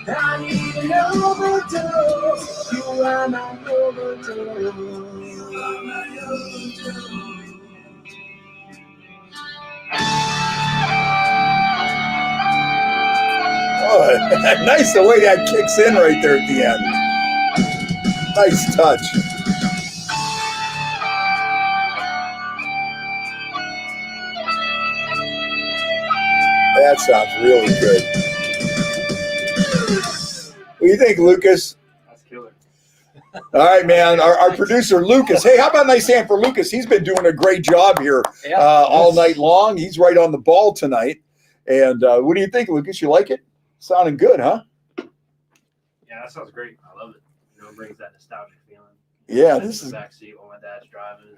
I need an overdose. You are my overdose. You are my overdose. Oh, nice the way that kicks in right there at the end. Nice touch. That sounds really good. What do you think, Lucas? That's killer. All right, man. Our producer, Lucas. Hey, how about a nice hand for Lucas? He's been doing a great job here all night long. He's right on the ball tonight. And what do you think, Lucas? You like it? Sounding good, huh? Yeah, that sounds great. I love it. You know, it brings that nostalgic feeling. Yeah, This this is is. the back seat while my dad's driving.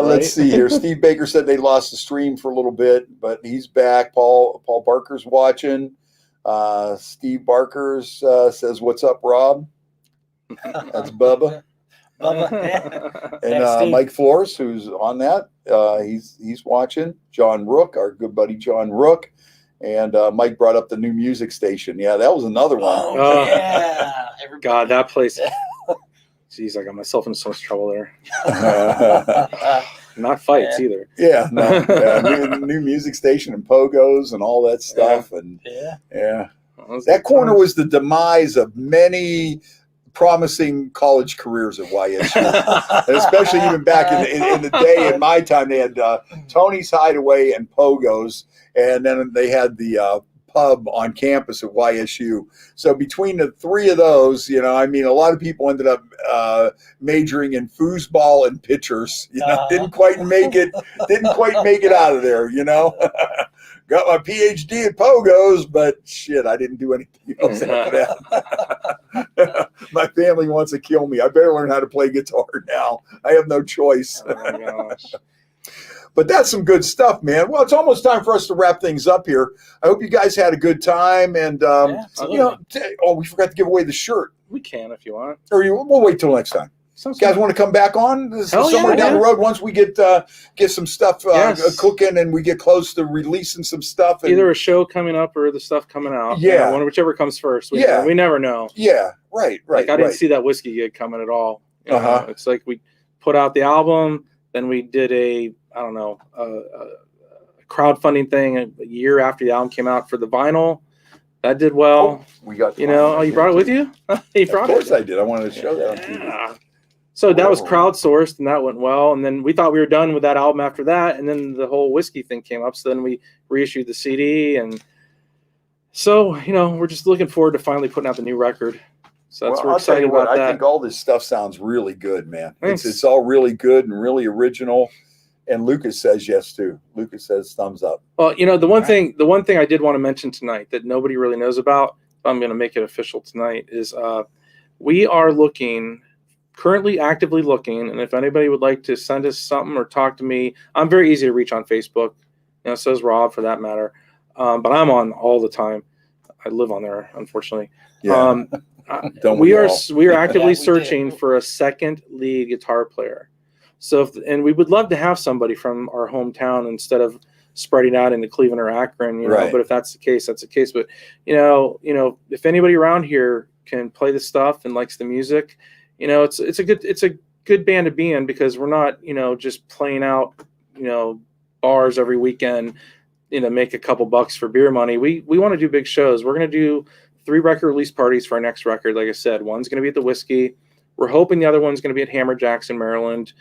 Let's see here. Steve Baker said they lost the stream for a little bit, but he's back. Paul Barker's watching. Steve Barker's says, "What's up, Rob?" That's Bubba. And Mike Flores, who's on that, he's watching. John Rook, our good buddy John Rook, and Mike brought up the new music station. Yeah, that was another one. Oh, yeah. God, that place. Jeez, I got myself in so much trouble there. Not fights either. Yeah, new music station and pogos and all that stuff. And that corner was the demise of many promising college careers at YSU, especially even back in the day. In my time, they had Tony's Hideaway and Pogos, and then they had the pub on campus at YSU. So between the three of those, a lot of people ended up majoring in foosball and pitchers. Didn't quite make it out of there. Got my PhD at Pogos, but shit, I didn't do anything else after that. My family wants to kill me. I better learn how to play guitar now. I have no choice. Oh my gosh. But that's some good stuff, man. Well, it's almost time for us to wrap things up here. I hope you guys had a good time. And, we forgot to give away the shirt. We can if you want. Or we'll wait till next time. You guys want to come back on somewhere down the road once we get some stuff cooking and we get close to releasing some stuff? And, either a show coming up or the stuff coming out. Yeah. Whichever comes first. We never know. Yeah, right. Like I didn't see that whiskey gig coming at all. It's like we put out the album, then we did a crowdfunding thing a year after the album came out for the vinyl. That did well. We got you brought it with you? You brought it? Of course I did. I wanted to show that to you. So that was crowdsourced, and that went well. And then we thought we were done with that album after that, and then the whole whiskey thing came up. So then we reissued the CD, and so we're just looking forward to finally putting out the new record. So we're excited about that. I think all this stuff sounds really good, man. It's all really good and really original. And Lucas says yes too. Lucas says thumbs up. Well, the one thing I did want to mention tonight that nobody really knows about, I'm going to make it official tonight, is we are currently actively looking, and if anybody would like to send us something or talk to me, I'm very easy to reach on Facebook. So is Rob, for that matter. But I'm on all the time. I live on there, unfortunately. Yeah. We are actively searching for a second lead guitar player. So, and we would love to have somebody from our hometown instead of spreading out into Cleveland or Akron. Right. But if that's the case, that's the case. But if anybody around here can play the stuff and likes the music, it's a good band to be in, because we're not just playing out bars every weekend, make a couple bucks for beer money. We want to do big shows. We're going to do 3 record release parties for our next record. Like I said, one's going to be at the Whiskey. We're hoping the other one's going to be at Hammer Jackson, Maryland.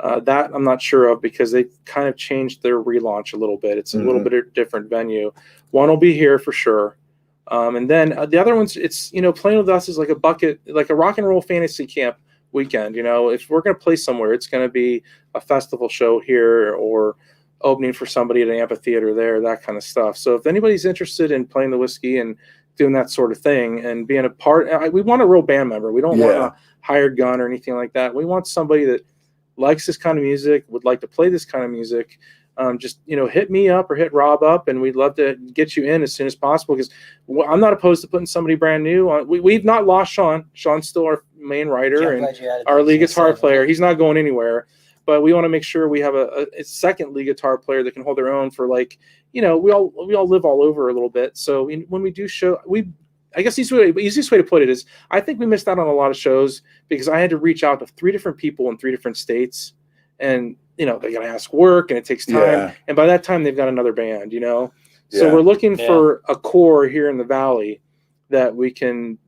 That I'm not sure of, because they kind of changed their relaunch a little bit. It's a little bit of a different venue. One will be here for sure. And then the other ones, it's, playing with us is like a rock and roll fantasy camp weekend. If we're going to play somewhere, it's going to be a festival show here or opening for somebody at an amphitheater there, that kind of stuff. So if anybody's interested in playing the Whiskey and doing that sort of thing and being a part, we want a real band member. We don't want a hired gun or anything like that. We want somebody that likes this kind of music, would like to play this kind of music. Just hit me up or hit Rob up, and we'd love to get you in as soon as possible, because I'm not opposed to putting somebody brand new on. We've not lost Sean. Sean's still our main writer and our lead guitar player. He's not going anywhere, but we want to make sure we have a second lead guitar player that can hold their own for, like, we all live all over a little bit. So when we do show, I guess the easiest way to put it is, I think we missed out on a lot of shows because I had to reach out to 3 different people in 3 different states, and they got to ask work, and it takes time. Yeah. And by that time, they've got another band. So we're looking for a core here in the Valley that we can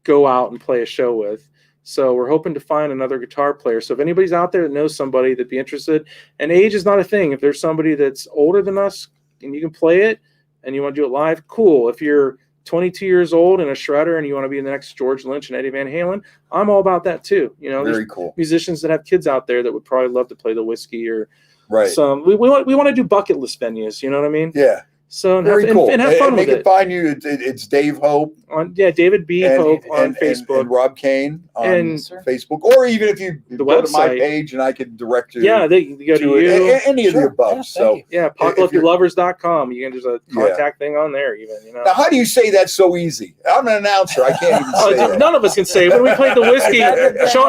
go out and play a show with. So we're hoping to find another guitar player. So if anybody's out there that knows somebody that'd be interested, and age is not a thing. If there's somebody that's older than us and you can play it and you want to do it live, cool. If you're 22 years old and a shredder and you want to be the next George Lynch and Eddie Van Halen, I'm all about that too. Very cool. Musicians that have kids out there that would probably love to play the Whiskey or some. We want to do bucket list venues. You know what I mean? Yeah. So very cool. And have fun with it. They can find you. It's Dave Hope David B. Hope on Facebook, and Rob Kane on Facebook, or even if you go to my page and I can direct you. Yeah, they go to you. Any of the above. Apocalypticlovers.com. There's a contact thing on there. Even Now, how do you say that so easy? I'm an announcer. I can't even say that. None of us can say it. When we played the Whiskey,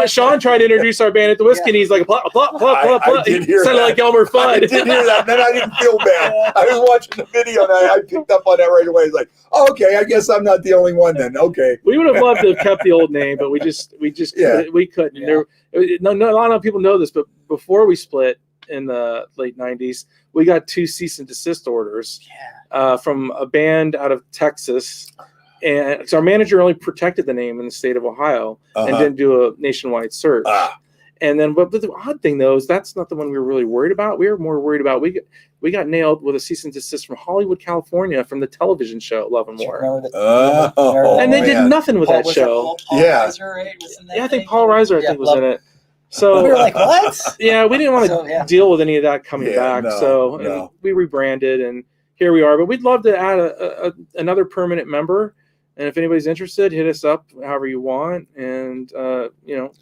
Sean tried to introduce our band at the Whiskey, and he's like, plop, plop, plop, plop, plop. He sounded like Elmer Fudd. I did hear that. Then I didn't feel bad. I was watching the video. And I picked up on that right away. It's like, okay, I guess I'm not the only one then. Okay. We would have loved to have kept the old name, but we couldn't. Yeah. A lot of people know this, but before we split in the late 90s, we got 2 cease and desist orders from a band out of Texas. And so our manager only protected the name in the state of Ohio and didn't do a nationwide search. And then, but the odd thing though is that's not the one we were really worried about. We were more worried about we got nailed with a cease and desist from Hollywood, California, from the television show Love and More. And they did nothing with that show. Paul Reiser, right? I think Paul Reiser was in it. So we were like, what? Yeah, we didn't want to deal with any of that coming back. And we rebranded, and here we are. But we'd love to add another permanent member. And if anybody's interested, hit us up however you want. And,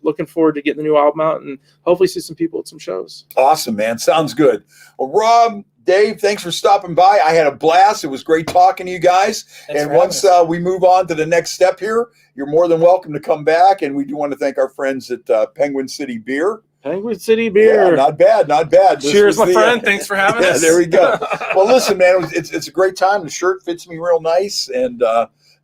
looking forward to getting the new album out and hopefully see some people at some shows. Awesome, man. Sounds good. Well, Rob, Dave, thanks for stopping by. I had a blast. It was great talking to you guys. And once we move on to the next step here, you're more than welcome to come back. And we do want to thank our friends at Penguin City Beer. Penguin City Beer. Yeah, not bad, not bad. Cheers, my friend. Thanks for having us. There we go. Well, listen, man, it's a great time. The shirt fits me real nice. And,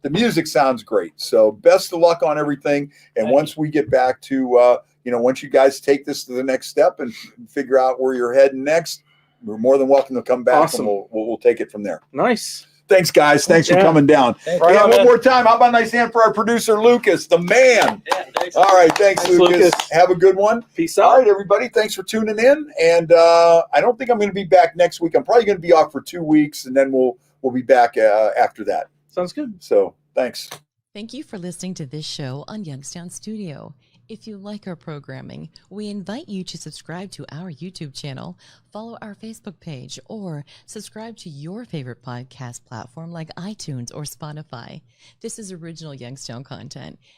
the music sounds great. So best of luck on everything. And once we get back to, once you guys take this to the next step and figure out where you're heading next, we're more than welcome to come back. Awesome. And we'll take it from there. Nice. Thanks, guys. Thanks for coming down. Right And on, one man. more time, how about a nice hand for our producer, Lucas, the man. Yeah, thanks. All right, thanks, Thanks, Lucas. Lucas. Have a good one. Peace All out. right, everybody. Thanks for tuning in. And I don't think I'm going to be back next week. I'm probably going to be off for 2 weeks, and then we'll be back after that. Sounds good. So thanks. Thank you for listening to this show on Youngstown Studio. If you like our programming, we invite you to subscribe to our YouTube channel, follow our Facebook page, or subscribe to your favorite podcast platform like iTunes or Spotify. This is original Youngstown content,